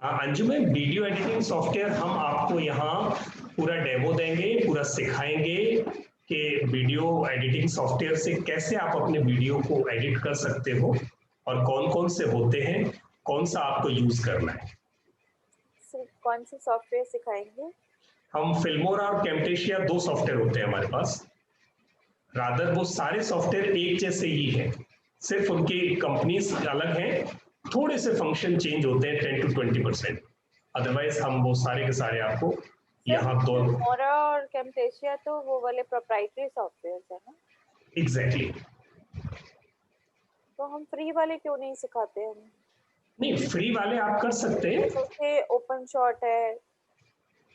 हाँ अंजू में, वीडियो एडिटिंग सॉफ्टवेयर हम आपको यहाँ पूरा डेमो देंगे, पूरा सिखाएंगे कि वीडियो एडिटिंग सॉफ्टवेयर से कैसे आप अपने वीडियो को एडिट कर सकते हो और कौन कौन से होते हैं, कौन सा आपको यूज करना है. सर कौन से सॉफ्टवेयर सिखाएंगे? हम फिल्मोरा और कैमटेशिया 2 सॉफ्टवेयर होते हैं हमारे पास. रादर वो सारे सॉफ्टवेयर एक जैसे ही हैं, सिर्फ उनकी कंपनीज अलग हैं, थोड़े से फंक्शन चेंज होते हैं 10 to 20%. अदरवाइज हम वो सारे के सारे आपको यहाँ तो फिल्मोरा और कैमटेशिया तो वो वाले प्रोप्राइटरी सॉफ्टवेयर है ना? एग्जैक्टली. तो हम फ्री वाले क्यों नहीं सिखाते हैं? नहीं, फ्री वाले आप कर सकते हैं। जैसे ओपन शॉट है।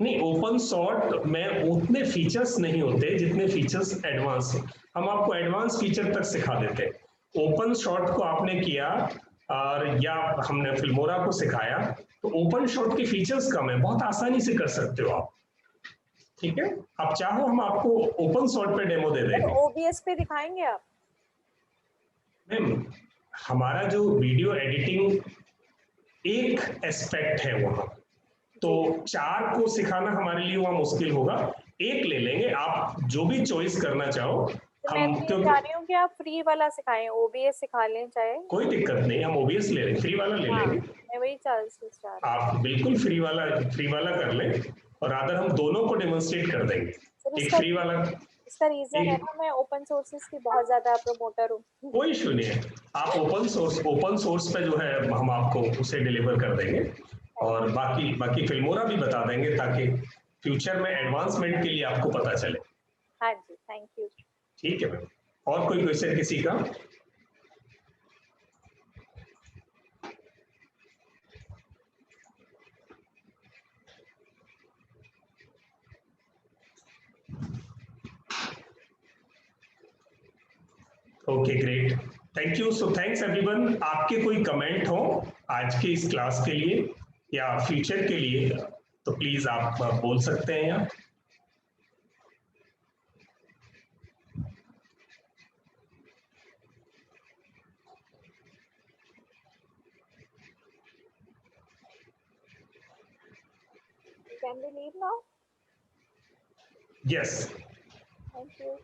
नहीं, ओपन शॉट में उतने फीचर्स नहीं होते जितने फीचर्स एडवांस हैं। हम आपको एडवांस फीचर तक सिखा देते हैं। ओपन शॉट को आपने किया और या हमने फिल्मोरा को सिखाया, तो ओपन शॉट के फीचर्स कम है, बहुत आसानी से कर सकते हो आप। ठीक है, आप चाहो हम आपको ओपन शॉट पे डेमो दे देंगे। OBS पे दिखाएंगे आप? मैम, हमारा जो वीडियो एडिटिंग एक एस्पेक्ट है वहां, तो 4 को सिखाना हमारे लिए वहां मुश्किल होगा। एक ले लेंगे, आप जो भी चॉइस करना चाहो। तो मैं तो चाह रही हूँ कि आप फ्री वाला सिखाएं, OBS सिखा लें चाहे। कोई दिक्कत नहीं, हम OBS ले लेंगे, फ्री वाला ले लेंगे। मैं वही चाह रही हूँ। आप बिल्कुल फ्री वाला कर लें, और अदर हम दोनों को डेमोन्स्ट्रेट कर देंगे। एक फ्री वाला, इसका रीजन है ना, मैं ओपन सोर्सेस की बहुत ज्यादा प्रमोटर हूँ। कोई इशू नहीं है। आप ओपन सोर्स पे जो है हम आपको उसे डिलीवर कर देंगे, और बाकी फिल्मोरा भी बता देंगे, ताकि फ्यूचर में एडवांसमेंट के लिए आपको पता चले। हाँ जी, थैंक यू। ठीक है मैम, और कोई क्वेश्चन किसी का? Okay, great, thank you. So thanks everyone. आपके कोई कमेंट हो आज के इस क्लास के लिए या फ्यूचर के लिए, तो प्लीज आप बोल सकते हैं यहाँ। Can we leave now? Yes, Thank you.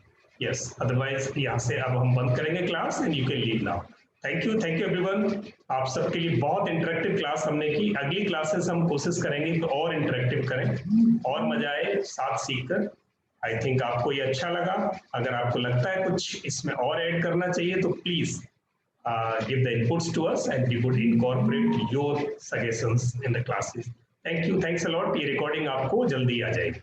Yes, otherwise यहाँ से अब हम बंद करेंगे class and you can leave now. Thank you everyone. आप सबके लिए बहुत इंटरेक्टिव क्लास हमने की। अगली क्लासेस हम कोशिश करेंगे तो और इंटरेक्टिव करें, और मजा आए साथ सीखकर। आई थिंक आपको ये अच्छा लगा। अगर आपको लगता है कुछ इसमें और ऐड करना चाहिए, तो please give the inputs to us and we would incorporate your suggestions in the classes. Thank you, thanks a lot। ये रिकॉर्डिंग आपको जल्दी आ जाएगी।